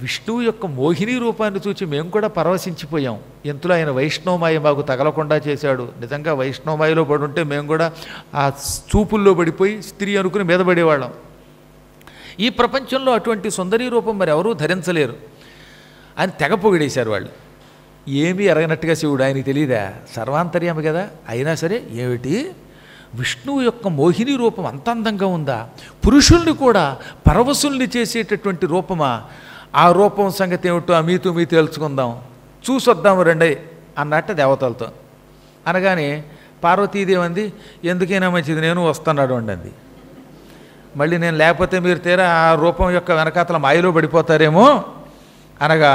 విష్ణువు యొక్క మోహిని రూపాన్ని చూచి మేము కూడా పరవశించిపోయాం. ఎంతలో ఆయన వైష్ణవమాయ మాకు తగలకుండా చేశాడు. నిజంగా వైష్ణవమాయలో పడి ఉంటే మేము కూడా ఆ చూపుల్లో పడిపోయి స్త్రీ అనుకుని మీద పడేవాళ్ళం. ఈ ప్రపంచంలో అటువంటి సుందరీ రూపం మరి ఎవరూ ధరించలేరు అని తెగ పొగిడేశారు వాళ్ళు. ఏమీ ఎరగనట్టుగా శివుడు, ఆయనకి తెలియదా, సర్వాంతర్యామి కదా. అయినా సరే ఏమిటి విష్ణువు యొక్క మోహిని రూపం అంత అందంగా ఉందా, పురుషుల్ని కూడా పరవశుల్ని చేసేటటువంటి రూపమా, ఆ రూపం సంగతి ఏమిటో మీతో మీ తెలుసుకుందాం, చూసొద్దాము రండి అన్నట్టు దేవతలతో అనగానే పార్వతీదేవి అంది, ఎందుకైనా మంచిది నేను వస్తున్నాడు అండి. మళ్ళీ నేను లేకపోతే మీరు తీరా ఆ రూపం యొక్క వెనకాతల మాయలో పడిపోతారేమో అనగా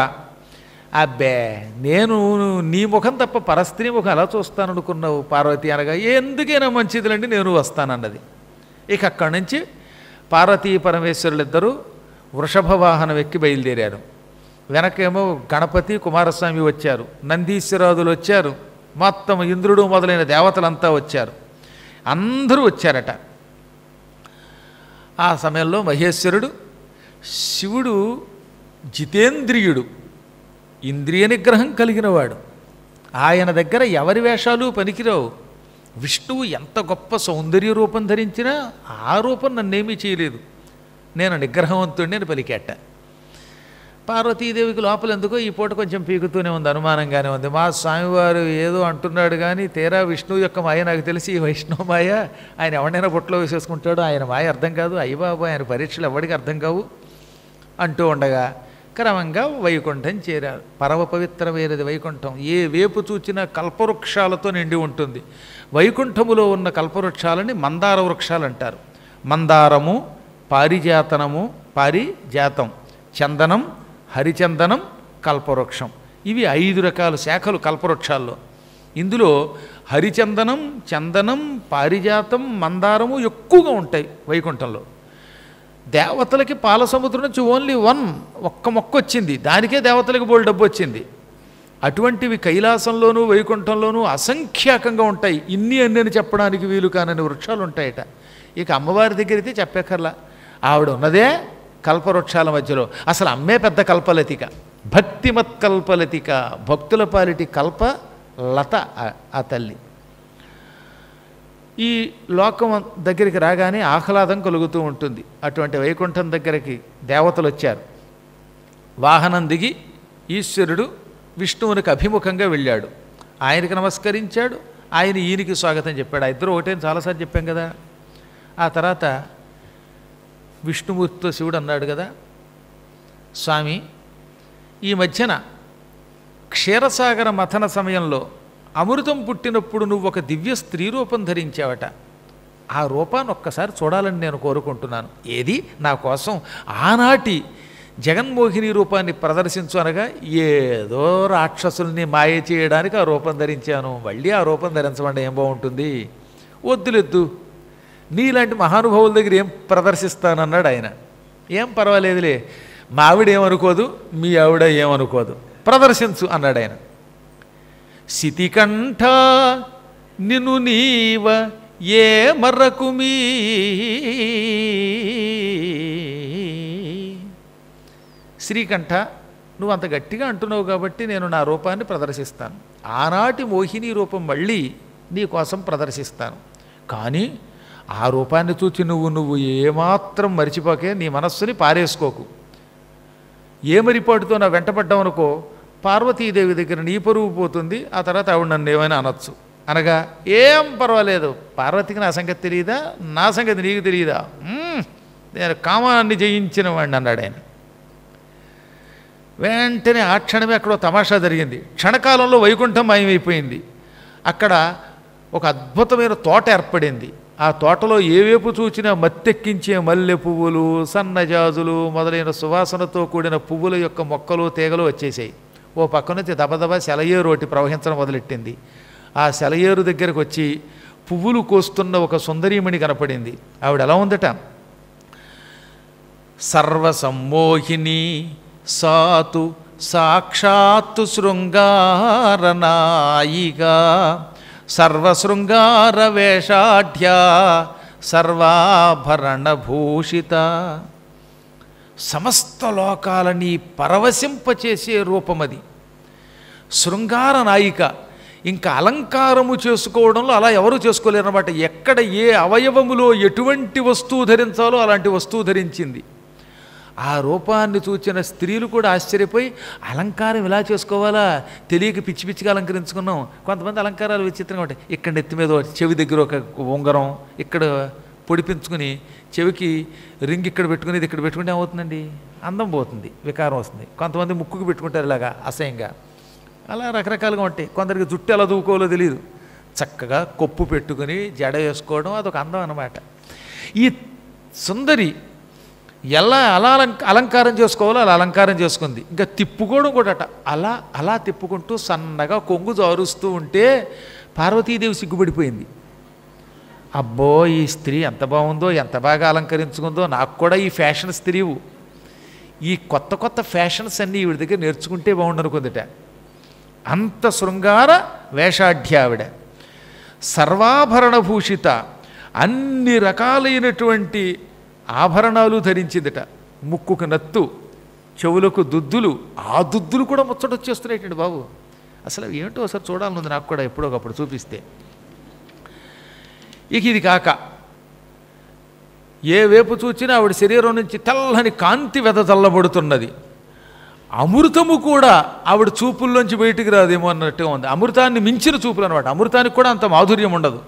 అబ్బే నేను నీ ముఖం తప్ప పరస్త్రీ ముఖం ఎలా చూస్తాననుకున్నావు పార్వతి అనగా, ఎందుకైనా మంచిదిలండి నేను వస్తానన్నది. ఇక అక్కడి నుంచి పార్వతీ పరమేశ్వరులిద్దరూ వృషభ వాహనం ఎక్కి బయలుదేరారు. వెనకేమో గణపతి కుమారస్వామి వచ్చారు, నందీశ్వరాదులు వచ్చారు, మొత్తం ఇంద్రుడు మొదలైన దేవతలంతా వచ్చారు. అందరూ వచ్చారట. ఆ సమయంలో మహేశ్వరుడు, శివుడు జితేంద్రియుడు, ఇంద్రియ నిగ్రహం కలిగినవాడు. ఆయన దగ్గర ఎవరి వేషాలు పనికిరావు. విష్ణువు ఎంత గొప్ప సౌందర్య రూపం ధరించినా ఆ రూపం నన్నేమీ చేయలేదు, నేను నిగ్రహవంతుడిని అని పలికేట. పార్వతీదేవికి లోపల ఎందుకో ఈ పూట కొంచెం పీకుతూనే ఉంది, అనుమానంగానే ఉంది. మా స్వామివారు ఏదో అంటున్నాడు కానీ తీరా విష్ణువు యొక్క మాయ నాకు తెలిసి ఈ వైష్ణవ మాయ, ఆయన ఎవడైనా బుట్టలో వేసేసుకుంటాడు, ఆయన మాయ అర్థం కాదు, అయ్యబాబు ఆయన పరీక్షలు ఎవరికి అర్థం కావు అంటూ ఉండగా క్రమంగా వైకుంఠం చేరారు. పరమ పవిత్రమైనది వైకుంఠం. ఏ వేపు చూచినా కల్పవృక్షాలతో నిండి ఉంటుంది. వైకుంఠములో ఉన్న కల్పవృక్షాలని మందార వృక్షాలు అంటారు. మందారము, పారిజాతనము, పారిజాతం, చందనం, హరిచందనం, కల్పవృక్షం. ఇవి 5 రకాల శాఖలు కల్పవృక్షాల్లో. ఇందులో హరిచందనం, చందనం, పారిజాతం, మందారము ఎక్కువగా ఉంటాయి వైకుంఠంలో. దేవతలకి పాల సముద్రం నుంచి ఓన్లీ ఒక్క మొక్క వచ్చింది, దానికే దేవతలకి బోల్ డబ్బు వచ్చింది. అటువంటివి కైలాసంలోనూ వైకుంఠంలోనూ అసంఖ్యాకంగా ఉంటాయి. ఇన్ని అని చెప్పడానికి వీలు కానని వృక్షాలు ఉంటాయట. ఇక అమ్మవారి దగ్గర అయితే చెప్పక్కర్లా, ఆవిడ ఉన్నదే కల్పవృక్షాల మధ్యలో. అసలు అమ్మే పెద్ద కల్పలతిక, భక్తిమత్ కల్పలతిక, భక్తుల పాలిటి కల్ప లత ఆ తల్లి. ఈ లోకం దగ్గరికి రాగానే ఆహ్లాదం కలుగుతూ ఉంటుంది. అటువంటి వైకుంఠం దగ్గరికి దేవతలు వచ్చారు. వాహనం దిగి ఈశ్వరుడు విష్ణువునికి అభిముఖంగా వెళ్ళాడు. ఆయనకి నమస్కరించాడు, ఆయన ఈయనకి స్వాగతం చెప్పాడు. ఆ ఇద్దరు ఒకటే చాలాసార్లు చెప్పాం కదా. ఆ తర్వాత విష్ణుమూర్తితో శివుడు అన్నాడు కదా, స్వామి ఈ మధ్యన క్షీరసాగర మథన సమయంలో అమృతం పుట్టినప్పుడు నువ్వు ఒక దివ్య స్త్రీ రూపం ధరించావట. ఆ రూపాన్ని ఒక్కసారి చూడాలని నేను కోరుకుంటున్నాను. ఏది నా కోసం ఆనాటి జగన్మోహిని రూపాన్ని ప్రదర్శించు అనగా, ఏదో రాక్షసుల్ని మాయ చేయడానికి ఆ రూపం ధరించాను, మళ్ళీ ఆ రూపం ధరించమంటే ఏం బాగుంటుంది, వద్దులెద్దు, నీలాంటి మహానుభావుల దగ్గర ఏం ప్రదర్శిస్తానన్నాడు ఆయన. ఏం పర్వాలేదులే, మా ఆవిడ ఏమనుకోదు, మీ ఆవిడ ఏమనుకోదు, ప్రదర్శించు అన్నాడు ఆయన. శితికంఠ నిన్ను నీవ ఏ మర్రకుమీ శ్రీకంఠ, నువ్వు అంత గట్టిగా అంటున్నావు కాబట్టి నేను నా రూపాన్ని ప్రదర్శిస్తాను. ఆనాటి మోహిని రూపం మళ్ళీ నీ కోసం ప్రదర్శిస్తాను. కానీ ఆ రూపాన్ని చూచి నువ్వు ఏమాత్రం మరిచిపోకే, నీ మనస్సుని పారేసుకోకు. ఏ మరిపాటుతో నా వెంటపడ్డామనుకో, పార్వతీదేవి దగ్గర నీ పరువు పోతుంది, ఆ తర్వాత ఆవిడ నన్ను ఏమైనా అనొచ్చు. అనగా ఏం పర్వాలేదు, పార్వతికి నా సంగతి తెలియదా, నా సంగతి నీకు తెలియదా, నేను కామాన్ని జయించిన వాడిని అన్నాడు ఆయన. వెంటనే ఆ క్షణమే అక్కడ తమాషా జరిగింది. క్షణకాలంలో వైకుంఠం మాయమైపోయింది. అక్కడ ఒక అద్భుతమైన తోట ఏర్పడింది. ఆ తోటలో ఏవేపు చూచినా మత్తెక్కించే మల్లె పువ్వులు, సన్నజాజులు మొదలైన సువాసనతో కూడిన పువ్వుల యొక్క మొక్కలు, తీగలు వచ్చేసాయి. ఓ పక్క నుంచి దబదబ సెలయేరు ఒకటి ప్రవహించడం మొదలెట్టింది. ఆ సెలయేరు దగ్గరకు వచ్చి పువ్వులు కోస్తున్న ఒక సుందరీమణి కనపడింది. ఆవిడ ఎలా ఉందట, సర్వసమ్మోహిని సాతు సాక్షాత్తు శృంగారనాయిగా సర్వశృంగార వేషాఢ్యా సర్వాభరణభూషిత. సమస్త లోకాలని పరవశింపచేసే రూపమది. శృంగార నాయిక. ఇంకా అలంకారము చేసుకోవడంలో అలా ఎవరూ చేసుకోలేరు అన్నమాట. ఎక్కడ ఏ అవయవములో ఎటువంటి వస్తువు ధరించాలో అలాంటి వస్తువు ధరించింది. ఆ రూపాన్ని చూచిన స్త్రీలు కూడా ఆశ్చర్యపోయి, అలంకారం ఇలా చేసుకోవాలా, తెలియక పిచ్చి పిచ్చిగా అలంకరించుకున్నాం. కొంతమంది అలంకారాలు విచిత్రంగా ఉంటాయి. ఇక్కడ నెత్తి మీద చెవి దగ్గర ఒక ఉంగరం, ఇక్కడ పొడిపించుకుని చెవికి రింగ్ ఇక్కడ పెట్టుకుని ఇది ఇక్కడ పెట్టుకుంటే ఏమవుతుందండి, అందం పోతుంది, వికారం వస్తుంది. కొంతమంది ముక్కుకు పెట్టుకుంటారు ఇలాగా అసహ్యంగా. అలా రకరకాలుగా ఉంటాయి. కొందరికి జుట్టు ఎలా దూకోవాలో తెలియదు, చక్కగా కొప్పు పెట్టుకుని జడ వేసుకోవడం అదొక అందం అన్నమాట. ఈ సుందరి ఎలా అలా అలంకారం చేసుకోవాలో అలా అలంకారం చేసుకుంది. ఇంకా తిప్పుకోవడం కూడాట అలా అలా తిప్పుకుంటూ సన్నగా కొంగు జారుస్తూ ఉంటే పార్వతీదేవి సిగ్గుపడిపోయింది. అబ్బో ఈ స్త్రీ ఎంత బాగుందో, ఎంత బాగా అలంకరించుకుందో, నాకు కూడా ఈ ఫ్యాషన్ స్త్రీవు, ఈ కొత్త కొత్త ఫ్యాషన్స్ అన్నీ ఈవిడ దగ్గర నేర్చుకుంటే బాగుండనుకుందిట. అంత శృంగార వేషాఢ్య ఆవిడ. సర్వాభరణ భూషిత, అన్ని రకాలైనటువంటి ఆభరణాలు ధరించిందిట. ముక్కుకు నత్తు, చెవులకు దుద్దులు, ఆ దుద్దులు కూడా ముచ్చటొచ్చేస్తున్నాయి బాబు. అసలు ఏమిటో ఒకసారి చూడాలనుంది నాకు కూడా, ఎప్పుడో ఒకప్పుడు చూపిస్తే. ఇక ఇది కాక ఏ వైపు చూచినా ఆవిడ శరీరం నుంచి తెల్లని కాంతి వెదజల్లబడుతున్నది. అమృతము కూడా ఆవిడ చూపుల్లోంచి బయటికి రాదేమో అన్నట్టుగా ఉంది. అమృతాన్ని మించిన చూపులు అనమాట. అమృతానికి కూడా అంత మాధుర్యం ఉండదు.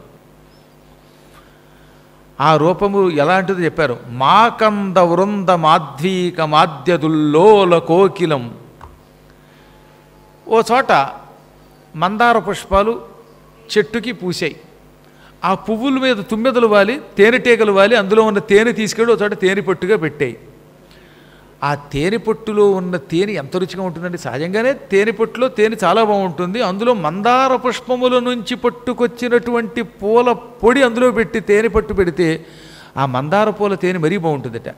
ఆ రూపము ఎలాంటిదో చెప్పారు. మాకంద వృంద మాధ్వీక మాద్యదుల్లోల కోకిలం. ఓ చోట మందార పుష్పాలు చెట్టుకి పూసాయి. ఆ పువ్వుల మీద తుమ్మెదలు వాలి, తేనెటీగలు వాలి, అందులో ఉన్న తేనె తీసుకెళ్ళి ఒక చోట తేనె పొట్టుగా పెట్టాయి. ఆ తేనె పొట్టులో ఉన్న తేనె ఎంత రుచిగా ఉంటుందండి. సహజంగానే తేనె పొట్టులో తేనె చాలా బాగుంటుంది. అందులో మందార పుష్పముల నుంచి పట్టుకొచ్చినటువంటి పూల పొడి అందులో పెట్టి తేనె పట్టు పెడితే ఆ మందార పూల తేనె మరీ బాగుంటుందట.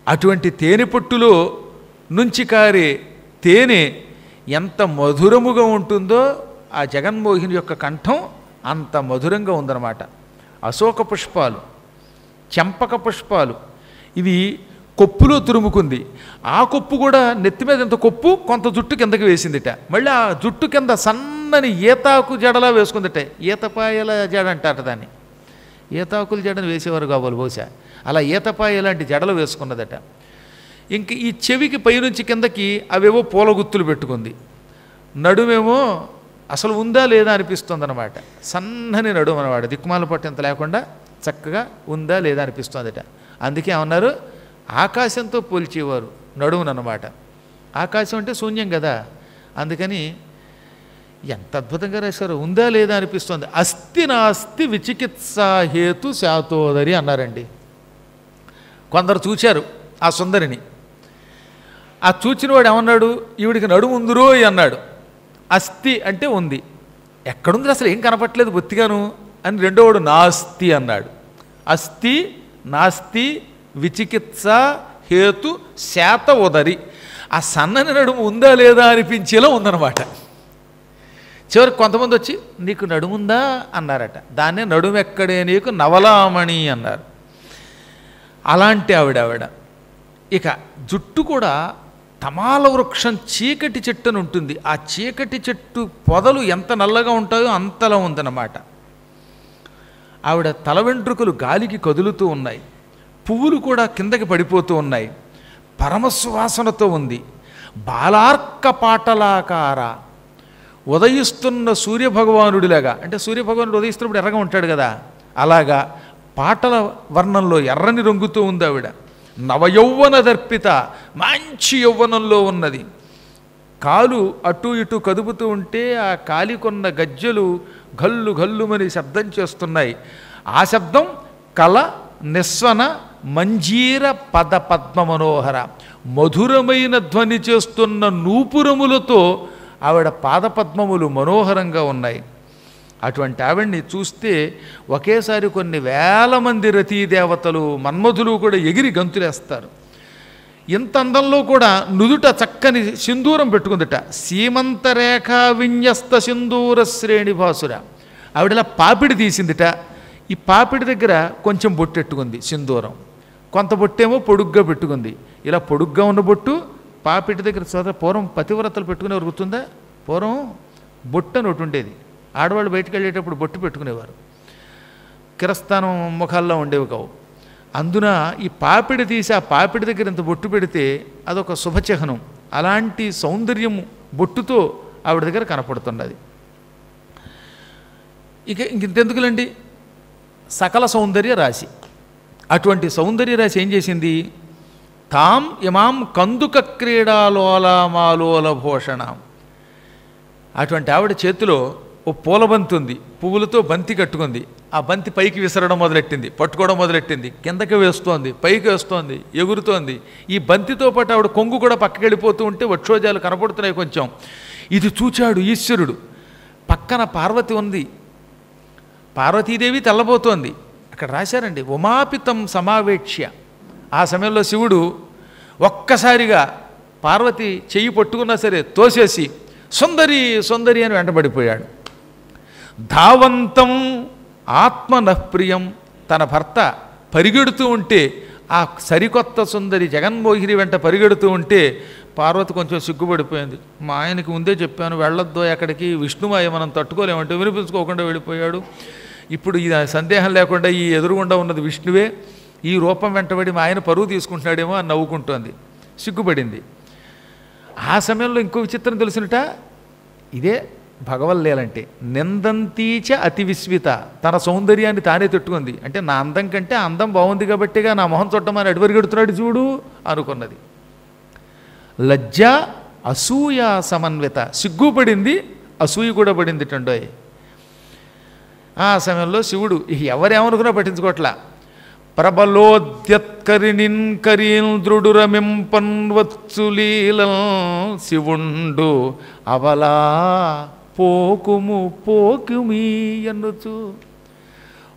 అటువంటి తేనె పొట్టులో నుంచి కారే తేనె ఎంత మధురముగా ఉంటుందో ఆ జగన్మోహిని యొక్క కంఠం అంత మధురంగా ఉందన్నమాట. అశోక పుష్పాలు, చెంపక పుష్పాలు, ఇవి కొప్పులో తురుముకుంది. ఆ కొప్పు కూడా నెత్తి మీద ఇంత కొప్పు, కొంత జుట్టు కిందకి వేసిందిట. మళ్ళీ ఆ జుట్టు కింద సన్నని ఈతాకు జడలా వేసుకుందిట. ఈతపాయల జడ అంటారట దాన్ని. ఈతాకుల జడను వేసేవారు కావాలి బహుశా. అలా ఈతపాయ లాంటి జడలు వేసుకున్నదట. ఇంక ఈ చెవికి పైనుంచి కిందకి అవేవో పూల గుత్తులు పెట్టుకుంది. నడుమేమో అసలు ఉందా లేదా అనిపిస్తుంది అనమాట. సన్నని నడుము అనమాట. దిక్కుమాల పట్టు ఎంత లేకుండా చక్కగా ఉందా లేదా అనిపిస్తుందట. అందుకే ఏమన్నారు, ఆకాశంతో పోల్చేవారు నడుమునన్నమాట. ఆకాశం అంటే శూన్యం కదా, అందుకని ఎంత అద్భుతంగా రాశారు. ఉందా లేదా అనిపిస్తుంది. అస్తి నాస్తి విచికిత్సా హేతు శాతోదరి అన్నారండి. కొందరు చూచారు ఆ సుందరిని. ఆ చూచిన వాడు ఏమన్నాడు, ఈవిడికి నడుము ఉందిరో అన్నాడు. అస్థి అంటే ఉంది. ఎక్కడుంది అసలు ఏం కనపట్లేదు బొత్తిగాను అని రెండోవాడు నాస్తి అన్నాడు. అస్థి నాస్తి విచికిత్స హేతు శాత ఉదరి. ఆ సన్నని నడుము ఉందా లేదా అనిపించేలా ఉందన్నమాట. చివరికి కొంతమంది వచ్చి నీకు నడుముందా అన్నారట. దాన్నే నడుమెక్కడే నీకు నవలామణి అన్నారు. అలాంటి ఆవిడ. ఇక జుట్టు కూడా తమాల వృక్షం చీకటి చెట్టు అని ఉంటుంది. ఆ చీకటి చెట్టు పొదలు ఎంత నల్లగా ఉంటాయో అంతలా ఉందన్నమాట. ఆవిడ తల వెంట్రుకలు గాలికి కదులుతూ ఉన్నాయి. పువ్వులు కూడా కిందకి పడిపోతూ ఉన్నాయి. పరమసువాసనతో ఉంది. బాలార్క పాటలాకార, ఉదయిస్తున్న సూర్యభగవానుడిలాగా, అంటే సూర్యభగవానుడు ఉదయిస్తున్నప్పుడు ఎర్రగా ఉంటాడు కదా, అలాగా పాటల వర్ణంలో ఎర్రని రంగుతూ ఉంది ఆవిడ. నవయౌవన దర్పిత, మంచి యౌవనంలో ఉన్నది. కాలు అటు ఇటు కదుపుతూ ఉంటే ఆ కాలికొన్న గజ్జలు గల్లు గల్లుమని శబ్దం చేస్తున్నాయి. ఆ శబ్దం కల నిస్వన మంజీర పద పద్మ మనోహర, మధురమైన ధ్వని చేస్తున్న నూపురములతో ఆవిడ పాదపద్మములు మనోహరంగా ఉన్నాయి. అటువంటి ఆవిడ్ని చూస్తే ఒకేసారి కొన్ని వేల మంది రతీదేవతలు మన్మధులు కూడా ఎగిరి గంతులేస్తారు. ఇంత అందంలో కూడా నుదుట చక్కని సింధూరం పెట్టుకుందట. సీమంతరేఖ విన్యస్త సింధూర శ్రేణి భాసుర. ఆవిడలా పాపిడి తీసిందిట. ఈ పాపిడి దగ్గర కొంచెం బొట్టెట్టుకుంది సింధూరం, కొంత బొట్టేమో పొడుగ్గా పెట్టుకుంది. ఇలా పొడుగ్గా ఉన్న బొట్టు పాపిడి దగ్గర చదువు. పూర్వం పతివ్రతలు పెట్టుకునేవారు గుర్తుందా? పూర్వం బొట్టు అని ఒకటి ఉండేది. ఆడవాళ్ళు బయటకు వెళ్ళేటప్పుడు బొట్టు పెట్టుకునేవారు. కిరస్థానం ముఖాల్లో ఉండేవి కావు. అందున ఈ పాపిడి తీసి ఆ పాపిడి దగ్గర ఇంత బొట్టు పెడితే అదొక శుభచిహ్నం. అలాంటి సౌందర్యం బొట్టుతో ఆవిడ దగ్గర కనపడుతున్నది. ఇంకెందుకులండి, సకల సౌందర్య రాశి. అటువంటి సౌందర్య రాశి ఏం చేసింది, తాం ఇమాం కందుక క్రీడాలోలమాలోల భూషణ. అటువంటి ఆవిడ చేతిలో ఓ పూల బంతి ఉంది, పువ్వులతో బంతి కట్టుకుంది. ఆ బంతి పైకి విసరడం మొదలెట్టింది, పట్టుకోవడం మొదలెట్టింది, కిందకి వేస్తోంది, పైకి వేస్తోంది, ఎగురుతోంది. ఈ బంతితో పాటు ఆవిడ కొంగు కూడా పక్కకి వెళ్ళిపోతూ ఉంటే వక్షోజాలు కనపడుతున్నాయి కొంచెం. ఇది చూచాడు ఈశ్వరుడు. పక్కన పార్వతి ఉంది, పార్వతీదేవి తెల్లబోతోంది. అక్కడ రాశారండి, ఉమాపితం సమావేక్ష్య. ఆ సమయంలో శివుడు ఒక్కసారిగా పార్వతి చెయ్యి పట్టుకున్నా సరే తోసేసి సుందరి సుందరి అని వెంటబడిపోయాడు. ధావంతం ఆత్మనఃప్రియం. తన భర్త పరిగెడుతూ ఉంటే, ఆ సరికొత్త సుందరి జగన్మోహిని వెంట పరిగెడుతూ ఉంటే పార్వతి కొంచెం సిగ్గుపడిపోయింది. మా ఆయనకి ముందే చెప్పాను వెళ్ళొద్దు ఎక్కడికి, విష్ణుమాయ మనం తట్టుకోలేమంటే వినిపించుకోకుండా వెళ్ళిపోయాడు. ఇప్పుడు ఈ సందేహం లేకుండా ఈ ఎదురుగుండా ఉన్నది విష్ణువే, ఈ రూపం వెంటబడి మా ఆయన పరువు తీసుకుంటున్నాడేమో అని నవ్వుకుంటోంది, సిగ్గుపడింది. ఆ సమయంలో ఇంకో విచిత్రం తెలిసినట, ఇదే భగవల్లేలంటే నిందంతీచ అతి విస్మిత. తన సౌందర్యాన్ని తానే తిట్టుకుంది. అంటే నా అందం కంటే ఆ అందం బాగుంది కాబట్టిగా నా మొహం చుట్టమని అడివరిగెడుతున్నాడు చూడు అనుకున్నది. లజ్జ అసూయ సమన్విత. సిగ్గుపడింది, అసూయ కూడా పడింది టండోయ్. ఆ సమయంలో శివుడు ఎవరేమనుకున్నా పట్టించుకోవట్లా. ప్రబలోద్యత్కరిణిన్ కరీంద్రుడురమింపన్వత్సులీలం శివుండు అవలా పోకుము పోకుమీ ఎన్నుచు.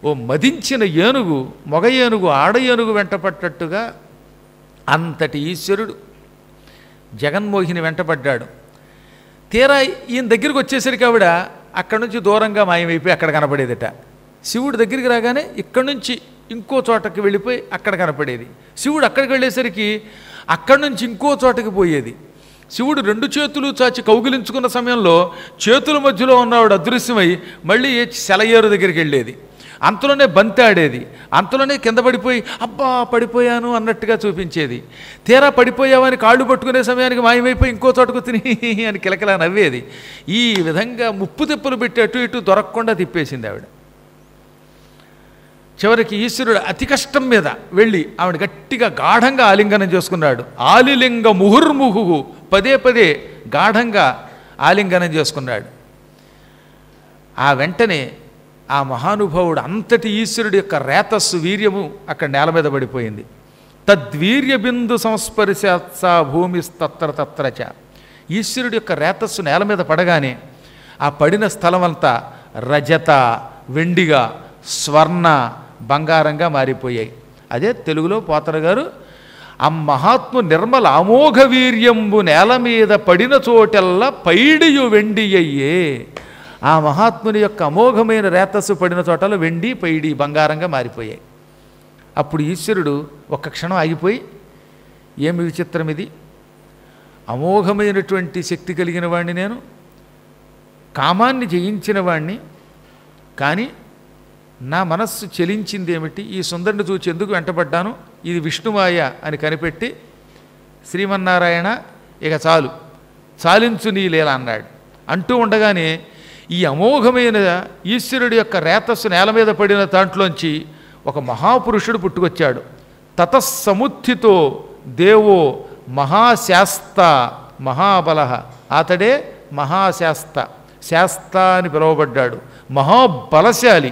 ఓ మదించిన ఏనుగు, మగ ఏనుగు ఆడ ఏనుగు వెంటపడ్డట్టుగా అంతటి ఈశ్వరుడు జగన్మోహిని వెంటపడ్డాడు. తీరా ఈయన దగ్గరికి వచ్చేసరికి ఆవిడ అక్కడి నుంచి దూరంగా మాయమైపోయి అక్కడ కనపడేదట. శివుడి దగ్గరికి రాగానే ఇక్కడి నుంచి ఇంకో చోటకి వెళ్ళిపోయి అక్కడ కనపడేది. శివుడు అక్కడికి వెళ్ళేసరికి అక్కడి నుంచి ఇంకో చోటకి పోయేది. శివుడు రెండు చేతులు చాచి కౌగిలించుకున్న సమయంలో చేతుల మధ్యలో ఉన్నవాడు అదృశ్యమై మళ్ళీ సెలయేరు దగ్గరికి వెళ్ళేది. అంతలోనే బంతి ఆడేది, అంతలోనే కింద పడిపోయి అబ్బా పడిపోయాను అన్నట్టుగా చూపించేది. తీరా పడిపోయావని కాళ్ళు పట్టుకునే సమయానికి మాయమైపోయి ఇంకో చోటకు తిని అని కిలకిలా నవ్వేది. ఈ విధంగా ముప్పు తిప్పలు పెట్టి అటు ఇటు దొరకకుండా తిప్పేసింది ఆవిడ. చివరికి ఈశ్వరుడు అతి కష్టం మీద వెళ్ళి ఆవిడ గట్టిగా గాఢంగా ఆలింగనం చేసుకున్నాడు. ఆలిలింగ ముహుర్ముహు, పదే పదే గాఢంగా ఆలింగనం చేసుకున్నాడు. ఆ వెంటనే ఆ మహానుభావుడు అంతటి ఈశ్వరుడి యొక్క రేతస్సు వీర్యము అక్కడ నేల మీద పడిపోయింది. తద్వీర్య బిందు సంస్పర్శా భూమిస్తత్ర తత్రచ. ఈశ్వరుడి యొక్క రేతస్సు నేల మీద పడగానే ఆ పడిన స్థలం అంతా రజత, వెండిగా, స్వర్ణ, బంగారంగా మారిపోయాయి. అదే తెలుగులో పోతన గారు ఆ మహాత్ము నిర్మల అమోఘ వీర్యంబు నేల మీద పడిన చోటెల్లా పైడియు వెండి అయ్యే. ఆ మహాత్ముని యొక్క అమోఘమైన రేతస్సు పడిన చోటలో వెండి, పైడి, బంగారంగా మారిపోయాయి. అప్పుడు ఈశ్వరుడు ఒక్క క్షణం ఆగిపోయి, ఏమి విచిత్రం ఇది, అమోఘమైనటువంటి శక్తి కలిగిన వాడిని నేను, కామాన్ని జయించిన వాణ్ణి, కానీ నా మనస్సు చెలించింది ఏమిటి, ఈ సుందరిని చూచి ఎందుకు వెంటబడ్డాను, ఇది విష్ణుమాయ అని కనిపెట్టి శ్రీమన్నారాయణ ఇక చాలు, చాలించు నీ లీల అన్నాడు. అంటూ ఉండగానే ఈ అమోఘమైన ఈశ్వరుడి యొక్క రేతస్సు నేల మీద పడిన దాంట్లోంచి ఒక మహాపురుషుడు పుట్టుకొచ్చాడు. తతస్సముత్థితో దేవో మహాశాస్త మహాబల. అతడే మహాశాస్త, శాస్త అని పిలువబడ్డాడు. మహాబలశాలి,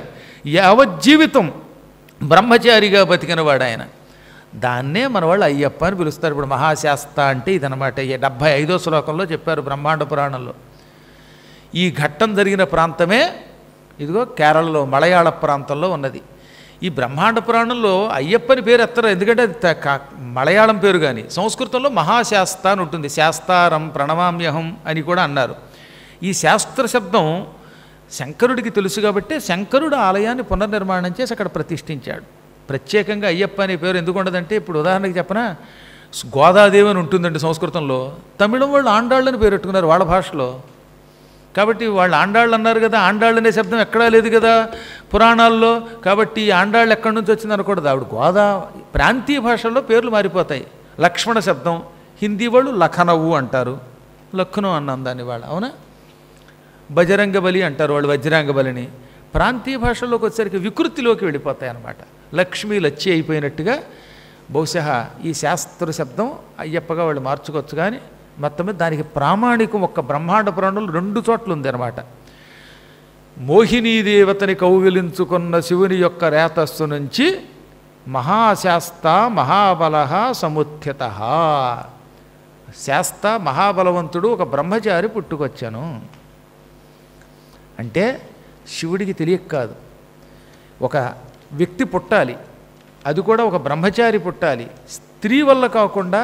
యావజ్జీవితం బ్రహ్మచారిగా బతికినవాడు ఆయన. దాన్నే మన వాళ్ళు అయ్యప్ప అని పిలుస్తారు. ఇప్పుడు మహాశాస్త అంటే ఇదనమాట. 75వ శ్లోకంలో చెప్పారు బ్రహ్మాండ పురాణంలో. ఈ ఘట్టం జరిగిన ప్రాంతమే ఇదిగో కేరళలో మలయాళ ప్రాంతంలో ఉన్నది. ఈ బ్రహ్మాండ పురాణంలో అయ్యప్పని పేరు ఎత్తరు, ఎందుకంటే అది మలయాళం పేరు. కానీ సంస్కృతంలో మహాశాస్త అని ఉంటుంది. శాస్తారం ప్రణమామ్యహం అని కూడా అన్నారు. ఈ శాస్త్ర శబ్దం శంకరుడికి తెలుసు కాబట్టి శంకరుడు ఆలయాన్ని పునర్నిర్మాణం చేసి అక్కడ ప్రతిష్ఠించాడు. ప్రత్యేకంగా అయ్యప్ప అనే పేరు ఎందుకు ఉండదంటే, ఇప్పుడు ఉదాహరణకి చెప్పనా, గోదాదేవి అని ఉంటుందండి సంస్కృతంలో. తమిళం వాళ్ళు ఆండాళ్ళని పేరు పెట్టుకున్నారు వాళ్ళ భాషలో. కాబట్టి వాళ్ళు ఆండాళ్ళు అన్నారు కదా, ఆండాళ్ళు అనే శబ్దం ఎక్కడా లేదు కదా పురాణాల్లో. కాబట్టి ఆండాళ్ళు ఎక్కడి నుంచి వచ్చింది అనకూడదు. ఆవిడ గోదా ప్రాంతీయ భాషల్లో పేర్లు మారిపోతాయి. లక్ష్మణ శబ్దం హిందీ వాళ్ళు లఖనవు అంటారు, లక్నో అన్నాం దాన్ని వాళ్ళు, అవునా. బజరంగ బలి అంటారు వాళ్ళు, వజ్రాంగ బలిని. ప్రాంతీయ భాషల్లోకి వచ్చేసరికి వికృతిలోకి వెళ్ళిపోతాయి అన్నమాట. లక్ష్మీ లచ్చి అయిపోయినట్టుగా బహుశా ఈ శాస్త్ర శబ్దం అయ్యప్పగా వాళ్ళు మార్చుకోవచ్చు. కానీ మొత్తం మీద దానికి ప్రామాణికం ఒక్క బ్రహ్మాండ పురాణంలో 2 చోట్ల ఉంది అన్నమాట. మోహినీదేవతని కౌగిలించుకున్న శివుని యొక్క రేతస్సు నుంచి మహాశాస్త మహాబల సముత్థిత, శాస్త మహాబలవంతుడు ఒక బ్రహ్మచారి పుట్టుకొచ్చాను. అంటే శివుడికి తెలియక కాదు, ఒక వ్యక్తి పుట్టాలి, అది కూడా ఒక బ్రహ్మచారి పుట్టాలి, స్త్రీ వల్ల కాకుండా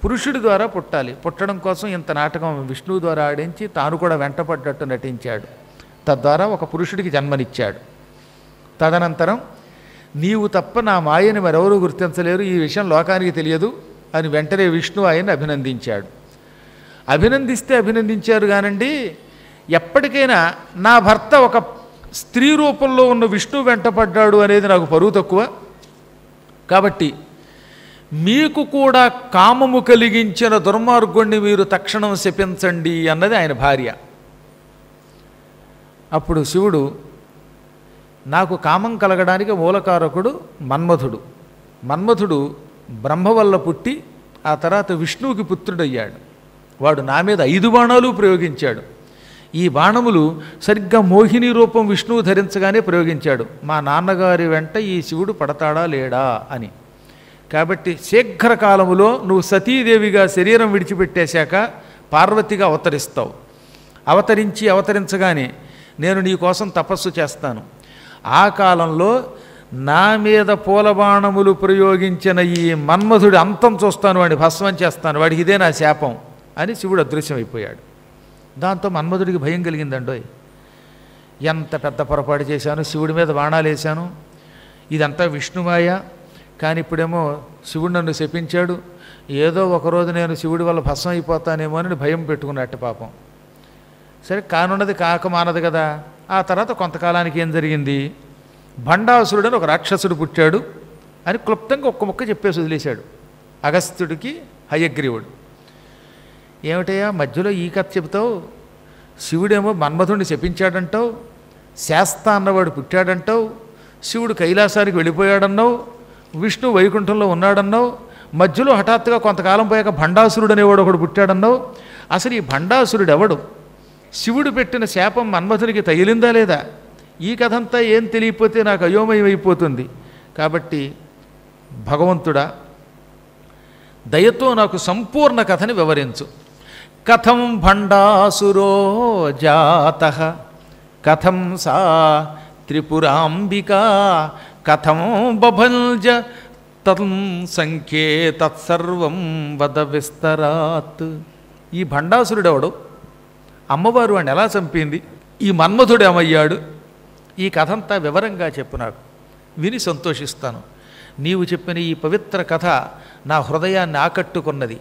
పురుషుడి ద్వారా పుట్టాలి. పుట్టడం కోసం ఇంత నాటకం విష్ణువు ద్వారా ఆడించి తాను కూడా వెంటపడ్డట్టు నటించాడు. తద్వారా ఒక పురుషుడికి జన్మనిచ్చాడు. తదనంతరం నీవు తప్ప నా మాయని మరెవరూ గుర్తించలేరు, ఈ విషయం లోకానికి తెలియదు అని వెంటనే విష్ణువు ఆయన్ని అభినందించాడు. అభినందిస్తే అభినందించారు కానండి, ఎప్పటికైనా నా భర్త ఒక స్త్రీ రూపంలో ఉన్న విష్ణువు వెంటపడ్డాడు అనేది నాకు పరువు తక్కువ, కాబట్టి మీకు కూడా కామము కలిగించిన దుర్మార్గుణ్ణి మీరు తక్షణం శపించండి అన్నది ఆయన భార్య. అప్పుడు శివుడు, నాకు కామం కలగడానికి మూలకారకుడు మన్మథుడు. మన్మథుడు బ్రహ్మ వల్ల పుట్టి ఆ తర్వాత విష్ణువుకి పుత్రుడయ్యాడు. వాడు నా మీద 5 బాణాలు ప్రయోగించాడు. ఈ బాణములు సరిగ్గా మోహిని రూపం విష్ణువు ధరించగానే ప్రయోగించాడు. మా నాన్నగారి వెంట ఈ శివుడు పడతాడా లేడా అని. కాబట్టి శీఘ్రకాలములో నువ్వు సతీదేవిగా శరీరం విడిచిపెట్టేశాక పార్వతిగా అవతరిస్తావు. అవతరించగానే నేను నీ కోసం తపస్సు చేస్తాను. ఆ కాలంలో నా మీద పూలబాణములు ప్రయోగించిన ఈ మన్మధుడి అంతం చూస్తాను, వాడిని భస్మం చేస్తాను, వాడికి ఇదే నా శాపం అని శివుడు అదృశ్యమైపోయాడు. దాంతో మన్మధుడికి భయం కలిగిందండోయ్. ఎంత పెద్ద పొరపాటు చేశాను, శివుడి మీద బాణాలు వేశాను, ఇదంతా విష్ణుమాయ. కానీ ఇప్పుడేమో శివుడు నన్ను శపించాడు, ఏదో ఒకరోజు నేను శివుడి వల్ల భస్మం అయిపోతానేమో అని భయం పెట్టుకున్నట్టు పాపం. సరే కానున్నది కాక మానదు కదా. ఆ తర్వాత కొంతకాలానికి ఏం జరిగింది, భండాసురుడు అని ఒక రాక్షసుడు పుట్టాడు అని క్లుప్తంగా ఒక్క ముక్క చెప్పేసి వదిలేశాడు అగస్త్యుడికి హయగ్రీవుడు. ఏమిటయ్యా మధ్యలో ఈ కథ చెబుతావు, శివుడేమో మన్మథుడిని శపించాడంటావు, శాస్త అన్నవాడు పుట్టాడంటావు, శివుడు కైలాసానికి వెళ్ళిపోయాడన్నావు, విష్ణు వైకుంఠంలో ఉన్నాడన్నావు, మధ్యలో హఠాత్తుగా కొంతకాలం పోయాక భండాసురుడు అనేవాడు ఒకడు పుట్టాడన్నావు. అసలు ఈ భండాసురుడు ఎవడు, శివుడు పెట్టిన శాపం మన్మథునికి తగిలిందా లేదా, ఈ కథంతా ఏం తెలియకపోతే నాకు అయోమయం అయిపోతుంది. కాబట్టి భగవంతుడా దయతో నాకు సంపూర్ణ కథని వివరించు. కథం భండాసురో జాతః, కథం సా త్రిపురాంబికా, కథం బభంజ తం సంఖ్యే తత్సర్వం వద విస్తరాత్. ఈ భండాసురుడెవడు, అమ్మవారు వాడిని ఎలా చంపింది, ఈ మన్మథుడు ఏమయ్యాడు, ఈ కథంతా వివరంగా చెప్పు, నాకు విని సంతోషిస్తాను. నీవు చెప్పిన ఈ పవిత్ర కథ నా హృదయాన్ని ఆకట్టుకున్నది.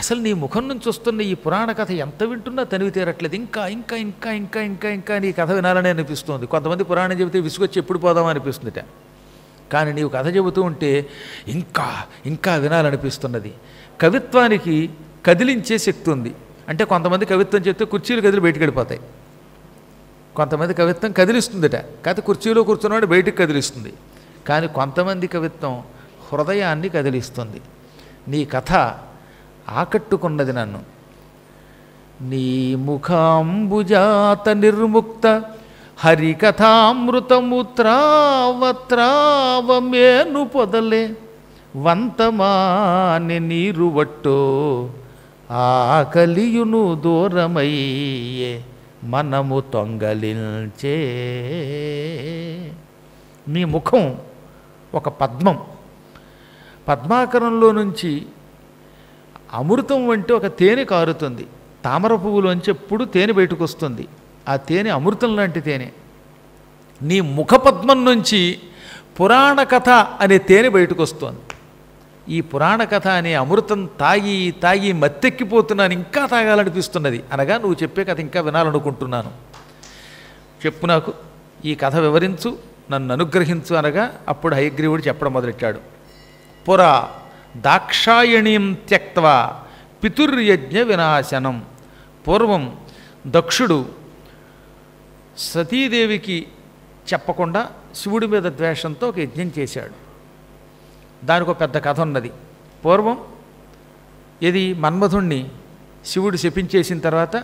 అసలు నీ ముఖం నుంచి వస్తున్న ఈ పురాణ కథ ఎంత వింటున్నా తనివి తీరట్లేదు. ఇంకా ఇంకా ఇంకా ఇంకా ఇంకా ఇంకా నీ కథ వినాలని అనిపిస్తుంది. కొంతమంది పురాణం చెబితే విసుగొచ్చి ఎప్పుడు పోదామని అనిపిస్తుందిట, కానీ నీవు కథ చెబుతూ ఉంటే ఇంకా ఇంకా వినాలనిపిస్తున్నది. కవిత్వానికి కదిలించే శక్తి ఉంది. అంటే కొంతమంది కవిత్వం చెప్తే కుర్చీలు కదిలి బయటికి వెళ్ళిపోతాయి, కొంతమంది కవిత్వం కదిలిస్తుందిట, కాకపోతే కుర్చీలో కూర్చున్నవాడు బయటికి కదిలిస్తుంది. కానీ కొంతమంది కవిత్వం హృదయాన్ని కదిలిస్తుంది. నీ కథ ఆకట్టుకున్నది నన్ను. నీ ముఖాంబుజాత నిర్ముక్త హరికథామృతముత్రావత్రావమేను పొదలే వంతమాని నీరు వట్టో ఆకలియును దూరమయ్యే మనము తొంగలించే. నీ ముఖం ఒక పద్మం, పద్మాకరంలో నుంచి అమృతం వంటి ఒక తేనె కారుతుంది. తామర పువ్వులోంచి ఎప్పుడు తేనె బయటకు వస్తుంది, ఆ తేనె అమృతం లాంటి తేనె. నీ ముఖపద్మం నుంచి పురాణ కథ అనే తేనె బయటకు వస్తుంది. ఈ పురాణ కథ అనే అమృతం తాగి తాగి మత్తెక్కిపోతున్నాను, ఇంకా తాగాలనిపిస్తున్నది. అనగా నువ్వు చెప్పే కథ ఇంకా వినాలనుకుంటున్నాను, చెప్పు, నాకు ఈ కథ వివరించు, నన్ను అనుగ్రహించు అనగా అప్పుడు హయగ్రీవుడు చెప్పడం మొదలెట్టాడు. పురా దాక్షాయణీం త్యక్త్వా పితుర్యజ్ఞ వినాశనం. పూర్వం దక్షుడు సతీదేవికి చెప్పకుండా శివుడి మీద ద్వేషంతో ఒక యజ్ఞం చేశాడు. దానికి ఒక పెద్ద కథ ఉన్నది. పూర్వం ఇది మన్మథుణ్ణి శివుడు శపించేసిన తర్వాత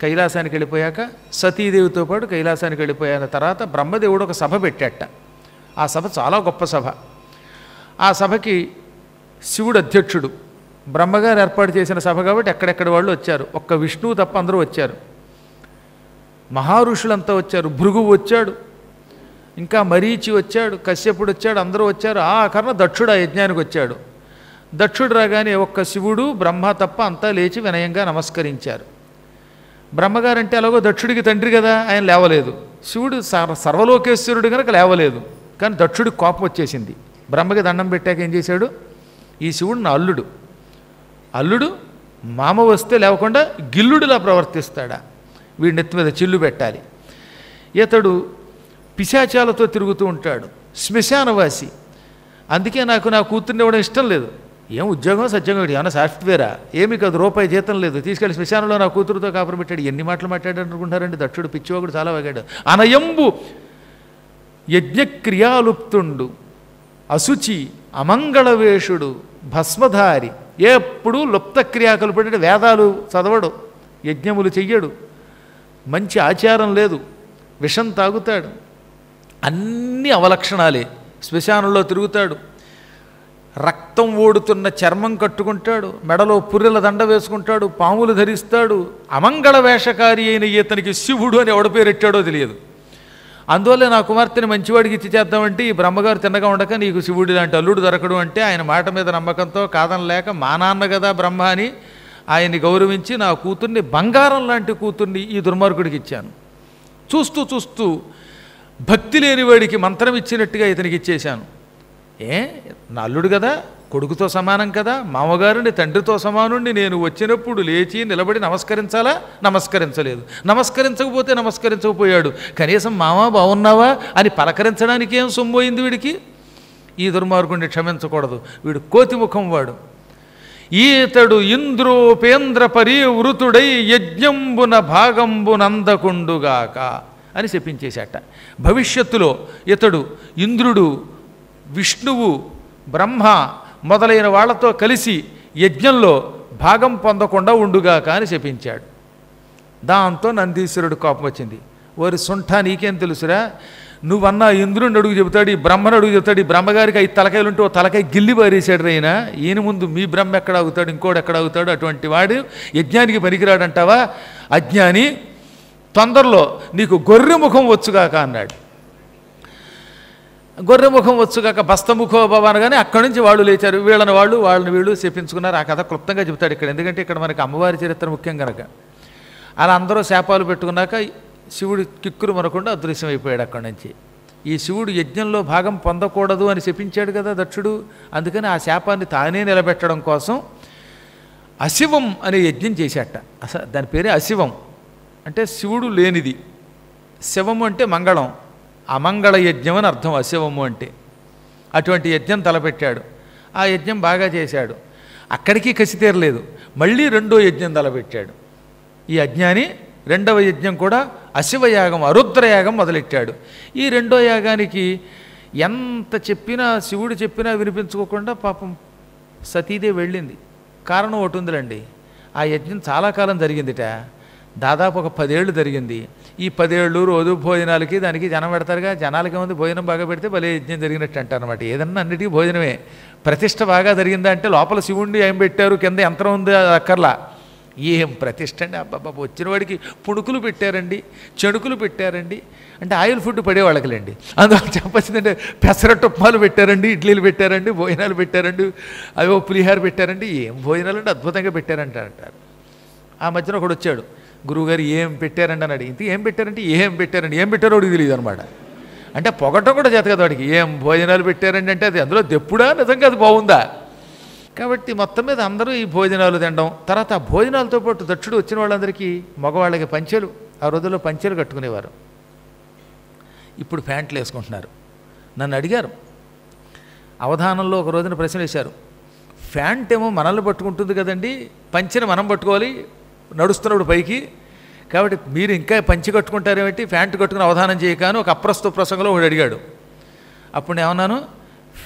కైలాసానికి వెళ్ళిపోయాక సతీదేవితో పాటు కైలాసానికి వెళ్ళిపోయిన తర్వాత బ్రహ్మదేవుడు ఒక సభ పెట్టాట. ఆ సభ చాలా గొప్ప సభ. ఆ సభకి శివుడు అధ్యక్షుడు. బ్రహ్మగారు ఏర్పాటు చేసిన సభ కాబట్టి ఎక్కడెక్కడ వాళ్ళు వచ్చారు. ఒక్క విష్ణువు తప్ప అందరూ వచ్చారు. మహారుషులంతా వచ్చారు. భృగువు వచ్చాడు, ఇంకా మరీచి వచ్చాడు, కశ్యపుడు వచ్చాడు, అందరూ వచ్చారు. ఆ కర్ణ దక్షుడు ఆ యజ్ఞానికి వచ్చాడు. దక్షుడు రాగానే ఒక్క శివుడు బ్రహ్మ తప్ప అంతా లేచి వినయంగా నమస్కరించారు. బ్రహ్మగారంటే అలాగో దక్షుడికి తండ్రి కదా, ఆయన లేవలేదు. శివుడు సర్వలోకేశ్వరుడు కనుక లేవలేదు. కానీ దక్షుడికి కోపం వచ్చేసింది. బ్రహ్మకి దండం పెట్టాక ఏం చేశాడు, ఈ శివుడు నా అల్లుడు మామ వస్తే లేవకుండా గిల్లుడిలా ప్రవర్తిస్తాడా, వీడి నెత్తి మీద చిల్లు పెట్టాలి. ఇతడు పిశాచాలతో తిరుగుతూ ఉంటాడు, శ్మశానవాసి. అందుకే నాకు నా కూతుర్ని ఇవ్వడం ఇష్టం లేదు. ఏం ఉద్యోగం సద్యోగం ఏమన్నా సాఫ్ట్వేరా, ఏమి కాదు, రూపాయి జీతం లేదు, తీసుకెళ్ళి శ్మశానంలో నా కూతురుతో కాపురం పెట్టాడు. ఎన్ని మాటలు మాట్లాడాడు అనుకుంటారండి. దక్షుడు పిచ్చివాగుడు చాలా వాగాడు. అనయంబు యజ్ఞక్రియాలుప్తుండు, అశుచి అమంగళవేషుడు, భస్మధారి, ఎప్పుడూ లుప్త క్రియాకల్పడి వేదాలు చదవడు, యజ్ఞములు చెయ్యడు, మంచి ఆచారం లేదు, విషం తాగుతాడు, అన్ని అవలక్షణాలే. శ్మశానంలో తిరుగుతాడు, రక్తం ఓడుతున్న చర్మం కట్టుకుంటాడు, మెడలో పుర్రెల దండ వేసుకుంటాడు, పాములు ధరిస్తాడు. అమంగళ వేషకారి అయిన ఈతనికి శివుడు అని ఎవడ పేరెట్టాడో తెలియదు. అందువల్ల నా కుమార్తెని మంచివాడికి ఇచ్చి చేద్దామంటే ఈ బ్రహ్మగారు తిన్నగా ఉండక నీకు శివుడి లాంటి అల్లుడు దొరకడు అంటే ఆయన మాట మీద నమ్మకంతో కాదనలేక మా నాన్న కదా బ్రహ్మ అని ఆయన్ని గౌరవించి నా కూతుర్ని, బంగారం లాంటి కూతుర్ని ఈ దుర్మార్గుడికి ఇచ్చాను. చూస్తూ చూస్తూ భక్తి లేనివాడికి మంత్రం ఇచ్చినట్టుగా ఇతనికి ఇచ్చేశాను. నా అల్లుడు కదా, కొడుకుతో సమానం కదా, మామగారుని తండ్రితో సమానుండి నేను వచ్చినప్పుడు లేచి నిలబడి నమస్కరించాలా, నమస్కరించలేదు. నమస్కరించకపోతే నమస్కరించకపోయాడు. కనీసం మామ బాగున్నావా అని పలకరించడానికి ఏం సొమ్మోయింది వీడికి. ఈ దుర్మార్గుడిని క్షమించకూడదు, వీడు కోతిముఖం వాడు. ఈతడు ఇంద్రోపేంద్ర పరివృతుడై యజ్ఞంబున భాగంబునందకుండుగాక అని చెప్పించేశాట. భవిష్యత్తులో ఇతడు ఇంద్రుడు, విష్ణువు, బ్రహ్మ మొదలైన వాళ్లతో కలిసి యజ్ఞంలో భాగం పొందకుండా ఉండుగాక అని చెప్పించాడు. దాంతో నందీశ్వరుడు కోపం వచ్చింది. ఓరి సుంఠ నీకేం తెలుసురా, నువ్వన్నా ఇంద్రుడిని అడుగు చెబుతాడు, ఈ బ్రహ్మను అడుగు చెబుతాడు. ఈ బ్రహ్మగారికి 5 తలకాయలు ఉంటే ఓ తలకాయ గిల్లి పారేశాడు అయినా, ఈయన ముందు మీ బ్రహ్మ ఎక్కడ అవుతాడు, ఇంకోటి ఎక్కడ అవుతాడు, అటువంటి వాడు యజ్ఞానికి పనికిరాడంటావా అజ్ఞాని, తొందరలో నీకు గొర్రెముఖం వచ్చుగాక అన్నాడు. గొర్రెముఖం వచ్చుగాక బస్తముఖో బాబా అనగానే అక్కడి నుంచి వాళ్ళు లేచారు. వాళ్ళని వీళ్ళు చెప్పించుకున్నారు. ఆ కథ క్లుప్తంగా చెబుతాడు ఇక్కడ, ఎందుకంటే ఇక్కడ మనకి అమ్మవారి చరిత్ర ముఖ్యం కనుక. అలా అందరూ శాపాలు పెట్టుకున్నాక శివుడు కిక్కురు మనకుండా అదృశ్యం అయిపోయాడు అక్కడి నుంచి. ఈ శివుడు యజ్ఞంలో భాగం పొందకూడదు అని చెప్పించాడు కదా దక్షుడు. అందుకని ఆ శాపాన్ని తానే నిలబెట్టడం కోసం అశివం అనే యజ్ఞం చేశాట. దాని పేరే అశివం, అంటే శివుడు లేనిది. శివము అంటే మంగళం, అమంగళ యజ్ఞం అని అర్థం అశివము అంటే. అటువంటి యజ్ఞం తలపెట్టాడు. ఆ యజ్ఞం బాగా చేశాడు. అక్కడికి కసి తీరలేదు, మళ్ళీ 2వ యజ్ఞం తలపెట్టాడు. ఈ అజ్ఞాని 2వ యజ్ఞం కూడా అశివయాగం, అరుద్రయాగం మొదలెట్టాడు. ఈ 2వ యాగానికి ఎంత చెప్పినా శివుడు చెప్పినా వినిపించుకోకుండా పాపం సతీదేవి వెళ్ళింది. కారణం ఒకటి ఉందిలండి, ఆ యజ్ఞం చాలా కాలం జరిగిందిట, దాదాపు ఒక 10 ఏళ్ళు జరిగింది. ఈ 10 ఏళ్ళు రోజు భోజనాలకి దానికి జనం పెడతారుగా, జనాలకి ఏముంది భోజనం బాగా పెడితే భలే యజ్ఞం జరిగినట్టు అంటారు అనమాట. ఏదన్నా అన్నిటికీ భోజనమే. ప్రతిష్ట బాగా జరిగిందా అంటే లోపల శివుణ్ణి ఏం పెట్టారు, కింద యంత్రం ఉంది అక్కర్లా. ఏం ప్రతిష్ట అండి, అబ్బాబ్బా వచ్చిన వాడికి పుణుకులు పెట్టారండి, చెణుకులు పెట్టారండి, అంటే ఆయిల్ ఫుడ్ పడేవాళ్ళకిలేండి. అందువల్ల చెప్పచ్చిందంటే పెసరట్టు ఉప్మాలు పెట్టారండి, ఇడ్లీలు పెట్టారండి, భోజనాలు పెట్టారండి, అవో పులిహార పెట్టారండి, ఏం భోజనాలు అంటే అద్భుతంగా పెట్టారంట అంటారు. ఆ మధ్యన ఒకడు వచ్చాడు, గురువుగారు ఏం పెట్టారండి అని అడిగి, ఇంత ఏం పెట్టారంటే ఏం పెట్టారండి, ఏం పెట్టారో వాడికి తెలియదు అనమాట. అంటే పొగటం కూడా చేత కదా వాడికి, ఏం భోజనాలు పెట్టారండి అంటే అది అందులో దెప్పుడా నిజంగా అది బాగుందా. కాబట్టి మొత్తం మీద అందరూ ఈ భోజనాలు తినడం. తర్వాత ఆ భోజనాలతో పాటు దక్షుడు వచ్చిన వాళ్ళందరికీ మగవాళ్ళకి పంచెలు, ఆ రోజుల్లో పంచెలు కట్టుకునేవారు. ఇప్పుడు ప్యాంట్లు వేసుకుంటున్నారు. నన్ను అడిగారు అవధానంలో ఒక రోజున ప్రశ్న వేశారు, ప్యాంట్ ఏమో మనల్ని పట్టుకుంటుంది కదండి, పంచెని మనం పట్టుకోవాలి నడుస్తున్నప్పుడు పైకి, కాబట్టి మీరు ఇంకా పంచె కట్టుకుంటారేమిటి, ప్యాంటు కట్టుకుని అవధానం చేయకాను ఒక అప్రస్తుత ప్రసంగంలో ఒకడు అడిగాడు. అప్పుడు ఏమన్నాను,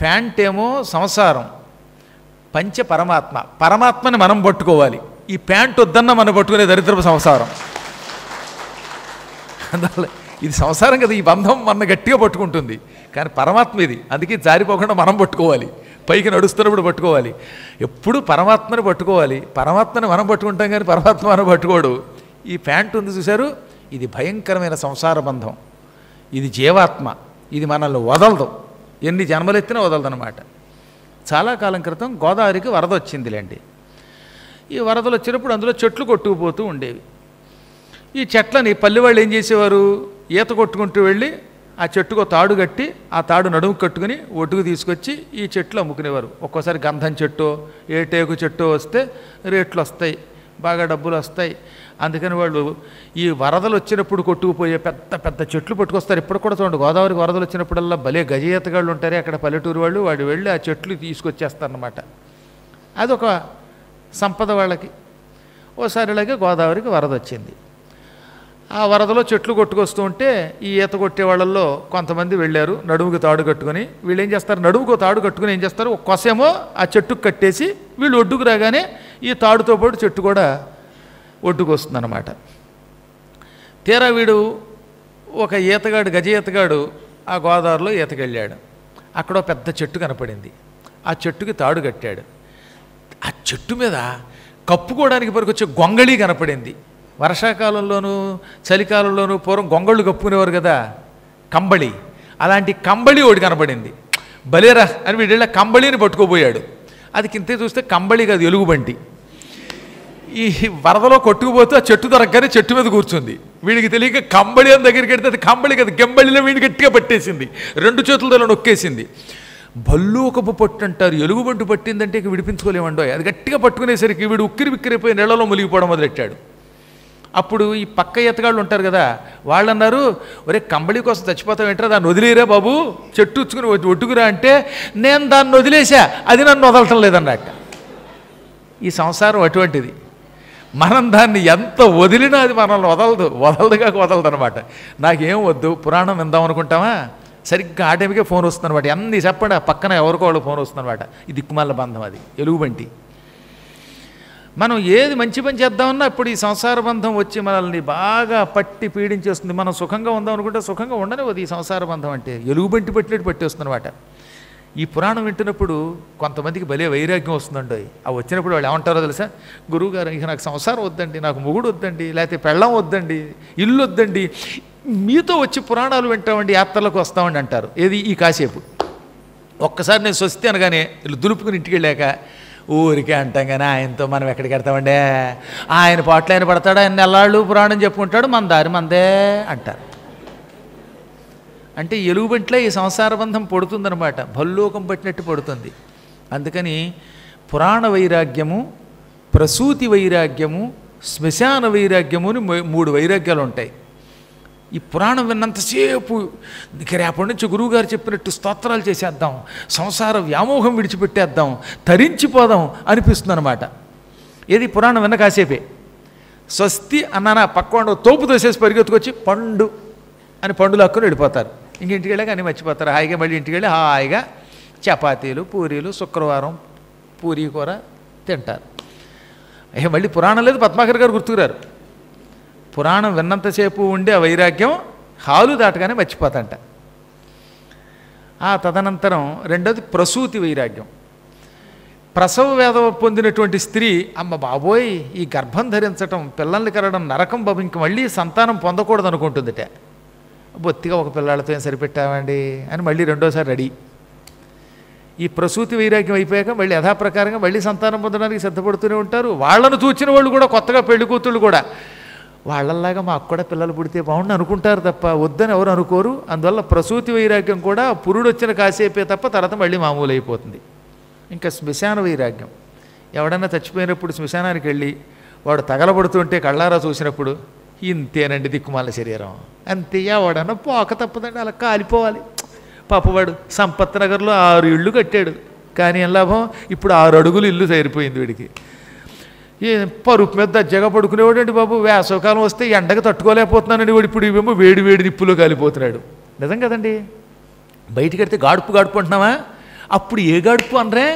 ప్యాంట్ ఏమో సంసారం, పంచ పరమాత్మ, పరమాత్మని మనం పట్టుకోవాలి, ఈ ప్యాంట్ వద్దన్న మనం పట్టుకునే దరిద్రపు సంసారం. అందువల్ల ఇది సంసారం కదా, ఈ బంధం మన గట్టిగా పట్టుకుంటుంది. కానీ పరమాత్మ ఇది, అందుకే జారిపోకుండా మనం పట్టుకోవాలి, పైకి నడుస్తున్నప్పుడు పట్టుకోవాలి. ఎప్పుడు పరమాత్మని పట్టుకోవాలి. పరమాత్మని మనం పట్టుకుంటాం కానీ పరమాత్మ మనం పట్టుకోడు. ఈ ప్యాంట్ ఉంది చూశారు, ఇది భయంకరమైన సంసార బంధం. ఇది జీవాత్మ, ఇది మనల్ని వదలదు, ఎన్ని జన్మలెత్తినా వదలదనమాట. చాలా కాలం క్రితం గోదావరికి వరద వచ్చిందిలేండి. ఈ వరదలు వచ్చినప్పుడు అందులో చెట్లు కొట్టుకుపోతూ ఉండేవి. ఈ చెట్లని పల్లె వాళ్ళు ఏం చేసేవారు, ఈత కొట్టుకుంటూ వెళ్ళి ఆ చెట్టుకు తాడు కట్టి ఆ తాడు నడుము కట్టుకుని ఒడ్డుకు తీసుకొచ్చి ఈ చెట్లు అమ్ముకునేవారు. ఒక్కోసారి గంధం చెట్టు, ఏ టేకు చెట్టు వస్తే రేట్లు వస్తాయి, బాగా డబ్బులు వస్తాయి. అందుకని వాళ్ళు ఈ వరదలు వచ్చినప్పుడు కొట్టుకుపోయే పెద్ద పెద్ద చెట్లు పట్టుకొస్తారు. ఇప్పుడు కూడా చూడండి, గోదావరికి వరదలు వచ్చినప్పుడల్లా భలే గజయతగాళ్ళు ఉంటారే అక్కడ పల్లెటూరు వాళ్ళు, వాడు వెళ్ళి ఆ చెట్లు తీసుకొచ్చేస్తారన్నమాట. అదొక సంపద వాళ్ళకి. ఓసారి ఇలాగే గోదావరికి వరద వచ్చింది. ఆ వరదలో చెట్లు కొట్టుకొస్తూ ఉంటే ఈ ఈత కొట్టే వాళ్ళల్లో కొంతమంది వెళ్ళారు నడుముకి తాడు కట్టుకుని. వీళ్ళు ఏం చేస్తారు, నడుముకు తాడు కట్టుకుని ఏం చేస్తారు, ఒక కొసేమో ఆ చెట్టుకు కట్టేసి వీళ్ళు ఒడ్డుకు రాగానే ఈ తాడుతో పాటు చెట్టు కూడా ఒడ్డుకు వస్తుందన్నమాట. తీరా వీడు ఒక ఈతగాడు, గజ ఈతగాడు ఆ గోదావరిలో ఈతకెళ్ళాడు. అక్కడ పెద్ద చెట్టు కనపడింది. ఆ చెట్టుకి తాడు కట్టాడు. ఆ చెట్టు మీద కప్పుకోవడానికి పనికొచ్చే గొంగళి కనపడింది. వర్షాకాలంలోనూ చలికాలంలోనూ పూర్వం గొంగళ్ళు కప్పుకునేవారు కదా, కంబళి. అలాంటి కంబళి ఒకటి కనపడింది. బలేరా అని వీళ్ళ కంబళిని పట్టుకోబోయాడు. అది కింద చూస్తే కంబళి కాదు, ఎలుగుబంటి. ఈ వరదలో కొట్టుకుపోతే ఆ చెట్టు దొరకగానే చెట్టు మీద కూర్చుంది. వీడికి తెలియక కంబళి అని దగ్గరికి వెళ్తే అది కంబళి కదా, గెంబళిలో వీడిని గట్టిగా పట్టేసింది, రెండు చేతులతో నొక్కేసింది. భల్లూకపు పట్టు అంటారు, ఎలుగుబంటి పట్టిందంటే ఇక విడిపించుకోలేమండో. అది గట్టిగా పట్టుకునేసరికి వీడు ఉక్కిరి బిక్కిరిపోయి నీళ్ళలో మునిగిపోవడం మొదలెట్టాడు. అప్పుడు ఈ పక్క ఎత్తగాళ్ళు ఉంటారు కదా, వాళ్ళు అన్నారు, ఒరే కంబళి కోసం చచ్చిపోతావు ఏంటారా, దాన్ని వదిలేరా బాబు, చెట్టు ఉచ్చుకుని ఒడ్డుకురా అంటే, నేను దాన్ని వదిలేసా, అది నన్ను వదలటం లేదన్నట్ట. ఈ సంసారం అటువంటిది. మనం దాన్ని ఎంత వదిలినా అది మనల్ని వదలదుగా వదలదనమాట. నాకేం వద్దు, పురాణం విందాం అనుకుంటామా, సరిగ్గా ఆ టైంకే ఫోన్ వస్తుందన్నమాట. అన్నీ చెప్పండి, ఆ పక్కన ఎవరికో వాళ్ళు ఫోన్ వస్తుందన్నమాట. ఈ దిక్కుమాల బంధం, అది ఎలుగుబంటి. మనం ఏది మంచి పని చేద్దామన్నా ఇప్పుడు ఈ సంసార బంధం వచ్చి మనల్ని బాగా పట్టి పీడించేస్తుంది. మనం సుఖంగా ఉందాం అనుకుంటే సుఖంగా ఉండనివ్వదు. ఈ సంసార బంధం అంటే ఎలుగుబంటి పట్టినట్టు పట్టేస్తుందన్నమాట. ఈ పురాణం వింటున్నప్పుడు కొంతమందికి భలే వైరాగ్యం వస్తుందండి. అవి వచ్చినప్పుడు వాళ్ళు ఏమంటారో తెలుసా, గురువుగారు ఇక నాకు సంసారం వద్దండి, నాకు మొగుడు వద్దండి, లేకపోతే పెళ్ళం వద్దండి, ఇల్లు వద్దండి, మీతో వచ్చి పురాణాలు వింటామండి, యాత్రలకు వస్తామండి అంటారు. ఏది ఈ కాసేపు. ఒక్కసారి నేను స్వస్తి అనగానే దులుపుకుని ఇంటికి వెళ్ళాక ఊరికే అంటాం కానీ ఆయనతో మనం ఎక్కడికి వెళ్తామండే, ఆయన పాటలు ఆయన పడతాడు, ఆయన నెల్లాళ్ళు పురాణం చెప్పుకుంటాడు, మన దారి మందే అంటారు. అంటే ఎలుగుబంట్లే ఈ సంసార బంధం పడుతుందన్నమాట, భల్లూకం పట్టినట్టు పడుతుంది. అందుకని పురాణ వైరాగ్యము, ప్రసూతి వైరాగ్యము, శ్మశాన వైరాగ్యము అని 3 వైరాగ్యాలు ఉంటాయి. ఈ పురాణం విన్నంతసేపు ఇక రేపటి నుంచి గురువుగారు చెప్పినట్టు స్తోత్రాలు చేసేద్దాం, సంసార వ్యామోహం విడిచిపెట్టేద్దాం, తరించిపోదాం అనిపిస్తుంది అనమాట. ఏది పురాణం విన్న కాసేపే స్వస్తి అన్నానా, పక్కవాడు తోపు తోసేసి పరిగెత్తుకొచ్చి పండు అని పండులు హక్కుని వెళ్ళిపోతారు. ఇంటికి వెళ్ళాక అన్నీ మర్చిపోతారు. హాయిగా మళ్ళీ ఇంటికి వెళ్ళి హాయిగా చపాతీలు, పూరీలు, శుక్రవారం పూరీ కూర తింటారు. మళ్ళీ పురాణం లేదు, పద్మాకర్ గారు గుర్తుకురారు. పురాణం విన్నంతసేపు ఉండే ఆ వైరాగ్యం హాలు దాటగానే మర్చిపోతాంట. ఆ తదనంతరం రెండోది ప్రసూతి వైరాగ్యం. ప్రసవ వేదన పొందినటువంటి స్త్రీ, అమ్మ బాబోయ్ ఈ గర్భం ధరించటం, పిల్లల్ని కరడం నరకం బాబు, ఇంక మళ్ళీ సంతానం పొందకూడదు అనుకుంటుందిట. బొత్తిగా ఒక పిల్లాళ్ళతో ఏం సరిపెట్టామండి అని మళ్ళీ రెండోసారి రెడీ. ఈ ప్రసూతి వైరాగ్యం అయిపోయాక మళ్ళీ యథాప్రకారంగా మళ్ళీ సంతానం పొందడానికి సిద్ధపడుతూనే ఉంటారు. వాళ్ళను చూచిన వాళ్ళు కూడా, కొత్తగా పెళ్లి కూతుళ్ళు కూడా వాళ్ళల్లాగా మాకు కూడా పిల్లలు పుడితే బాగుండు అనుకుంటారు తప్ప వద్దని ఎవరు అనుకోరు. అందువల్ల ప్రసూతి వైరాగ్యం కూడా పురుడు వచ్చిన కాసేపే తప్ప తర్వాత మళ్ళీ మామూలు అయిపోతుంది. ఇంకా శ్మశాన వైరాగ్యం, ఎవడన్నా చచ్చిపోయినప్పుడు శ్మశానానికి వెళ్ళి వాడు తగలబడుతుంటే కళ్ళారా చూసినప్పుడు ఇంతేనండి దిక్కుమాల శరీరం అంతే, ఎవడన్నా పోక తప్పదండి, అలా కాలిపోవాలి. పాపవాడు సంపత్ నగర్లో 6 ఇళ్ళు కట్టాడు, కానీ ఏం లాభం, ఇప్పుడు 6 అడుగులు ఇల్లు సరిపోయింది వీడికి. ఏ పరుపు మీద దజ్జగా పడుకునేవాడండి బాబు, వేసవకాలం వస్తే ఎండగా తట్టుకోలేకపోతున్నానండి వాడు, ఇప్పుడు ఇవేమో వేడి వేడి నిప్పులో కాలిపోతున్నాడు. నిజం కదండి. బయటికి వెళ్తే గాడుపు గాడుపు అంటున్నావా, అప్పుడు ఏ గాడుపు అనరే,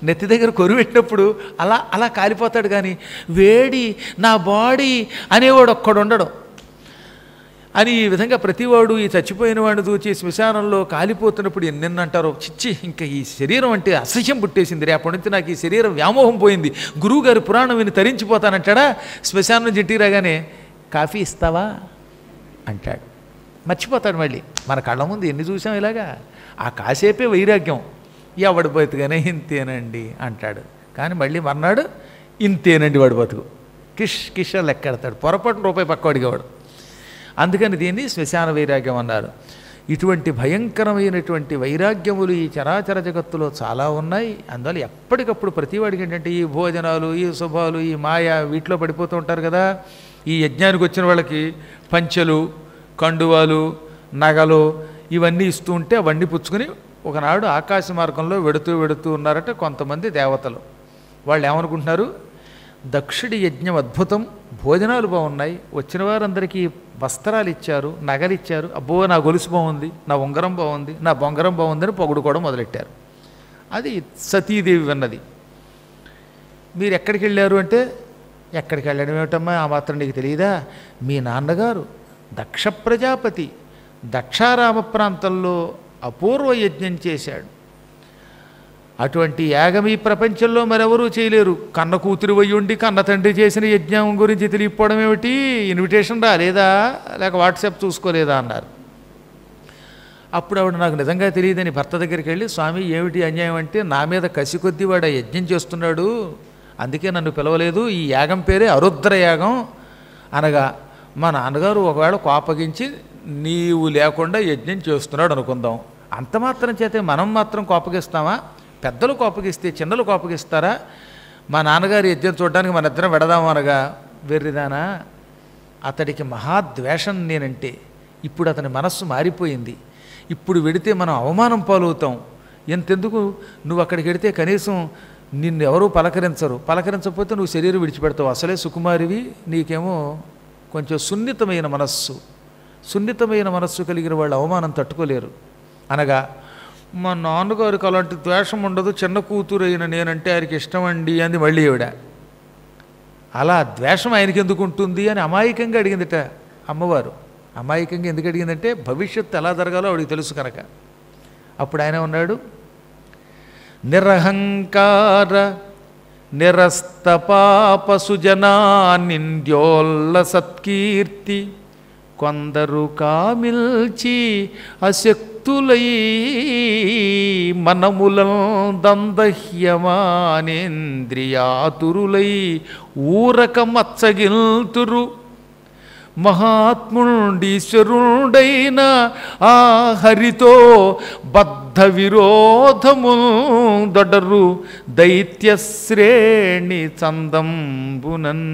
నెత్తి దగ్గర కొరువు పెట్టినప్పుడు అలా అలా కాలిపోతాడు. కానీ వేడి నా బాడీ అనేవాడు ఒక్కడు ఉండడు. అని ఈ విధంగా ప్రతివాడు ఈ చచ్చిపోయిన వాడిని చూచి శ్మశానంలో కాలిపోతున్నప్పుడు ఎన్నెన్న అంటారో, చిచ్చి ఇంకా ఈ శరీరం అంటే అసహ్యం పుట్టేసింది, రేపటి నుంచి నాకు ఈ శరీరం వ్యామోహం పోయింది, గురువుగారి పురాణం విని తరించిపోతానంటాడా. శ్మశానం నుంచి ఇంటికి రాగానే కాఫీ ఇస్తావా అంటాడు. మర్చిపోతాడు మళ్ళీ. మన కళ్ళ ముందు ఎన్ని చూసాం ఇలాగా. ఆ కాసేపే వైరాగ్యం. ఎవడి బతుకనే ఇంతేనండి అంటాడు. కానీ మళ్ళీ మర్నాడు ఇంతేనండి వాడి బతుకు. కిష్ లెక్కెడతాడు. పొరపాటున రూపాయి పక్క అడిగేవాడు. అందుకని దీన్ని శ్మశాన వైరాగ్యం అన్నారు. ఇటువంటి భయంకరమైనటువంటి వైరాగ్యములు ఈ చరాచర జగత్తులో చాలా ఉన్నాయి. అందువల్ల ఎప్పటికప్పుడు ప్రతివాడికి ఏంటంటే ఈ భోజనాలు, ఈ శుభాలు, ఈ మాయ వీటిలో పడిపోతూ ఉంటారు కదా. ఈ యజ్ఞానికి వచ్చిన వాళ్ళకి పంచెలు, కండువాలు, నగలు ఇవన్నీ ఇస్తూ ఉంటే అవన్నీ పుచ్చుకొని ఒకనాడు ఆకాశ మార్గంలో వెడుతూ ఉన్నారట కొంతమంది దేవతలు. వాళ్ళు ఏమనుకుంటున్నారు, దక్షుడి యజ్ఞం అద్భుతం, భోజనాలు బాగున్నాయి, వచ్చిన వారందరికీ వస్త్రాలు ఇచ్చారు, నగలు ఇచ్చారు, అబ్బో నా గొలుసు బాగుంది, నా ఉంగరం బాగుంది, నా బొంగరం బాగుందని పొగుడుకోవడం మొదలెట్టారు. అది సతీదేవి అన్నది. మీరు ఎక్కడికి వెళ్ళారు అంటే, ఎక్కడికి వెళ్ళడం ఏమిటమ్మా, ఆ మాత్రం నీకు తెలియదా, మీ నాన్నగారు దక్ష ప్రజాపతి దక్షారామ ప్రాంతంలో అపూర్వ యజ్ఞం చేశాడు. అటువంటి యాగం ఈ ప్రపంచంలో మరెవరూ చేయలేరు. కన్న కూతురు వయ్యుండి కన్న తండ్రి చేసిన యజ్ఞం గురించి తెలియకపోవడం ఏమిటి, ఇన్విటేషన్ రాలేదా, లేక వాట్సాప్ చూసుకోలేదా అన్నారు. అప్పుడు ఆవిడ నాకు నిజంగా తెలియదని భర్త దగ్గరికి వెళ్ళి, స్వామి ఏమిటి అన్యాయం అంటే, నా మీద కసి కొద్దీ వాడు యజ్ఞం చేస్తున్నాడు, అందుకే నన్ను పిలవలేదు, ఈ యాగం పేరే అరుద్ర యాగం అనగా, మా నాన్నగారు ఒకవేళ కోపగించి నీవు లేకుండా యజ్ఞం చేస్తున్నాడు అనుకుందాం, అంత మాత్రం చేతే మనం మాత్రం కోపగిస్తామా, పెద్దలు కోపగిస్తే చిన్నలు కోపగిస్తారా, మా నాన్నగారి యజ్ఞం చూడడానికి మన ఇద్దరం వెడదాము అనగా, వెర్రిదానా అతడికి మహాద్వేషం నేనంటే, ఇప్పుడు అతని మనస్సు మారిపోయింది, ఇప్పుడు వెడితే మనం అవమానం పాలవుతాం, ఎంతెందుకు నువ్వు అక్కడికి వెడితే కనీసం నిన్ను ఎవరూ పలకరించకపోతే నువ్వు శరీరం విడిచిపెడతావు, అసలే సుకుమారివి, నీకేమో కొంచెం సున్నితమైన మనస్సు కలిగిన వాళ్ళు అవమానం తట్టుకోలేరు అనగా, మా నాన్నగారికి అలాంటి ద్వేషం ఉండదు, చిన్న కూతురు అయిన నేనంటే ఆయనకి ఇష్టమండి అంది మళ్ళీ ఆవిడ. అలా ద్వేషం ఆయనకి ఎందుకు ఉంటుంది అని అమాయకంగా అడిగిందిట అమ్మవారు. అమాయకంగా ఎందుకు అడిగిందంటే భవిష్యత్తు ఎలా జరగాలో ఆవిడికి తెలుసు కనుక. అప్పుడు ఆయన ఉన్నాడు, నిరహంకార నిరస్త పాప సుజనా నింద్యోల్ల సత్కీర్తి కొందరు కామిల్చి అశక్తులై మనములం దందహ్యమానేంద్రియాతురులై ఊరక మచ్చగిల్తురు మహాత్ముండీశ్వరుడైన ఆ హరితో బద్ధ విరోధము దొడరు దైత్యశ్రేణి చందంబునన్.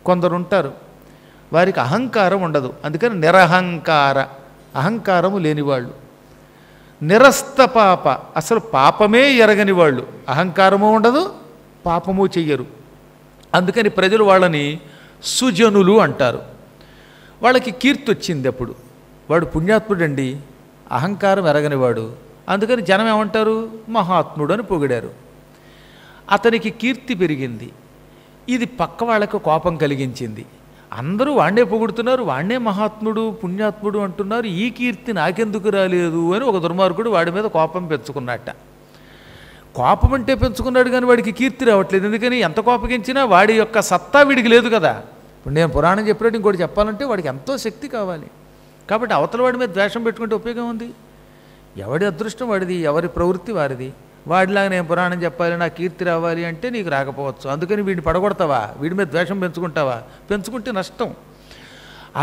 కొందరుంటారు వారికి అహంకారం ఉండదు, అందుకని నిరహంకార, అహంకారము లేనివాళ్ళు. నిరస్త పాప, అసలు పాపమే ఎరగని వాళ్ళు, అహంకారము ఉండదు పాపము చెయ్యరు, అందుకని ప్రజలు వాళ్ళని సుజనులు అంటారు. వాళ్ళకి కీర్తి వచ్చింది, అప్పుడు వాడు పుణ్యాత్ముడండి, అహంకారం ఎరగనివాడు, అందుకని జనం ఏమంటారు, మహాత్ముడు అని పొగిడారు. అతనికి కీర్తి పెరిగింది, ఇది పక్క వాళ్ళకు కోపం కలిగించింది. అందరూ వాణ్ణే పొగుడుతున్నారు, వాణ్ణే మహాత్ముడు పుణ్యాత్ముడు అంటున్నారు, ఈ కీర్తి నాకెందుకు రాలేదు అని ఒక దుర్మార్గుడు వాడి మీద కోపం పెంచుకున్నట్ట. కోపం అంటే పెంచుకున్నాడు కానీ వాడికి కీర్తి రావట్లేదు, ఎందుకని ఎంత కోపగించినా వాడి యొక్క సత్తా వీడికి లేదు కదా. ఇప్పుడు నేను పురాణం చెప్పినట్టు ఇంకోటి చెప్పాలంటే వాడికి ఎంతో శక్తి కావాలి, కాబట్టి అవతల వాడి మీద ద్వేషం పెట్టుకుంటే ఉపయోగం ఉంది. ఎవడి అదృష్టం వాడిది, ఎవరి ప్రవృత్తి వారిది. వాడిలాగా నేను పురాణం చెప్పాలి, నా కీర్తి రావాలి అంటే నీకు రాకపోవచ్చు, అందుకని వీడిని పడగొడతావా, వీడి మీద ద్వేషం పెంచుకుంటావా, పెంచుకుంటే నష్టం.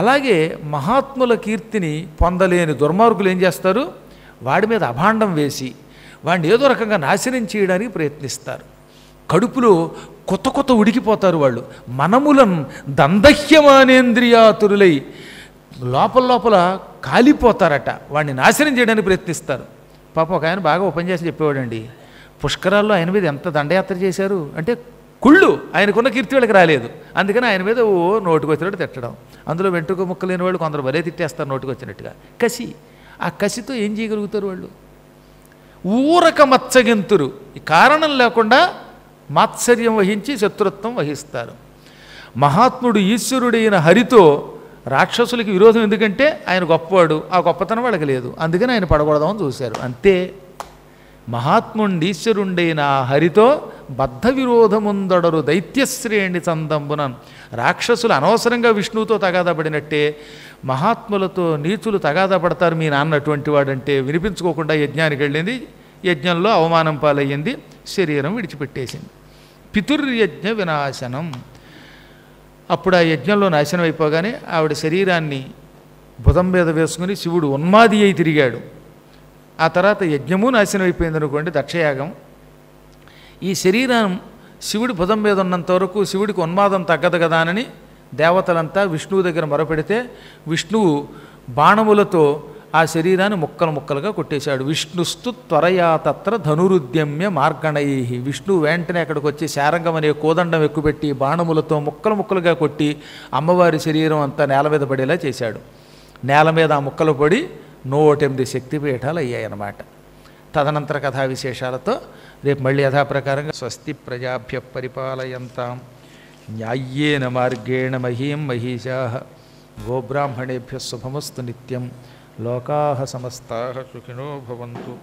అలాగే మహాత్ముల కీర్తిని పొందలేని దుర్మార్గులు ఏం చేస్తారు, వాడి మీద అభాండం వేసి వాడిని ఏదో రకంగా నాశనం చేయడానికి ప్రయత్నిస్తారు. కడుపులో కొత్త ఉడికిపోతారు వాళ్ళు. మనములం దందహ్యమానేంద్రియాతురులై లోపల కాలిపోతారట, వాడిని నాశనం చేయడానికి ప్రయత్నిస్తారు. పాపం ఒక ఆయన బాగా ఉపన్యాసం చెప్పేవాడండి, పుష్కరాల్లో ఆయన మీద ఎంత దండయాత్ర చేశారు అంటే కుళ్ళు, ఆయనకున్న కీర్తి వాళ్ళకి రాలేదు, అందుకని ఆయన మీద ఓ నోటుకు వచ్చినట్టు తిట్టడం. అందులో వెంట్రుక ముక్క లేని వాళ్ళు కొందరు భలే తిట్టేస్తారు నోటుకు వచ్చినట్టుగా. కసి, ఆ కసితో ఏం చేయగలుగుతారు వాళ్ళు, ఊరక మత్సగింతురు, ఈ కారణం లేకుండా మాత్సర్యం వహించి శత్రుత్వం వహిస్తారు. మహాత్ముడు ఈశ్వరుడైన హరితో రాక్షసులకి విరోధం ఎందుకంటే ఆయన గొప్పవాడు, ఆ గొప్పతనం వాళ్ళకి లేదు, అందుకని ఆయన పడగొడదామని చూశారు అంతే. మహాత్ముండీశ్వరుండైన హరితో బద్ధ విరోధముందడరు దైత్యశ్రేణి చందంబునన్. రాక్షసులు అనవసరంగా విష్ణువుతో తగాదా పడినట్టే మహాత్ములతో నీచులు తగాదా పడతారు. మీ నాన్న అటువంటి వాడంటే వినిపించుకోకుండా యజ్ఞానికి వెళ్ళింది, యజ్ఞంలో అవమానం పాలయ్యింది, శరీరం విడిచిపెట్టేసింది. పితుర్యజ్ఞ వినాశనం. అప్పుడు ఆ యజ్ఞంలో నాశనం అయిపోగానే ఆవిడ శరీరాన్ని భుజం మీద వేసుకుని శివుడు ఉన్మాది అయి తిరిగాడు. ఆ తర్వాత యజ్ఞము నాశనం అయిపోయింది అనుకోండి, దక్షయాగం. ఈ శరీరం శివుడి భుజం మీద ఉన్నంత వరకు శివుడికి ఉన్మాదం తగ్గదు కదా అని దేవతలంతా విష్ణువు దగ్గర మొరపెడితే విష్ణువు బాణములతో ఆ శరీరాన్ని ముక్కలు ముక్కలుగా కొట్టేశాడు. విష్ణుస్తు త్వరయా తత్ర ధనురుద్యమ్య మార్గణై. విష్ణువు వెంటనే అక్కడికి వచ్చి శారంగం అనే కోదండం ఎక్కుపెట్టి బాణములతో ముక్కలు ముక్కలుగా కొట్టి అమ్మవారి శరీరం అంతా నేల మీద పడేలా చేశాడు. నేల మీద ఆ ముక్కలు పడి 108 శక్తిపీఠాలు అయ్యాయన్నమాట. తదనంతర కథా విశేషాలతో రేపు మళ్ళీ యథాప్రకారంగా స్వస్తి ప్రజాభ్య పరిపాలయంతాం న్యాయ్యేన మార్గేణ మహీం మహిషాః గోబ్రాహ్మణేభ్యः శుభమస్తు నిత్యం. లోకాః సమస్తాః సుఖినో భవంతు.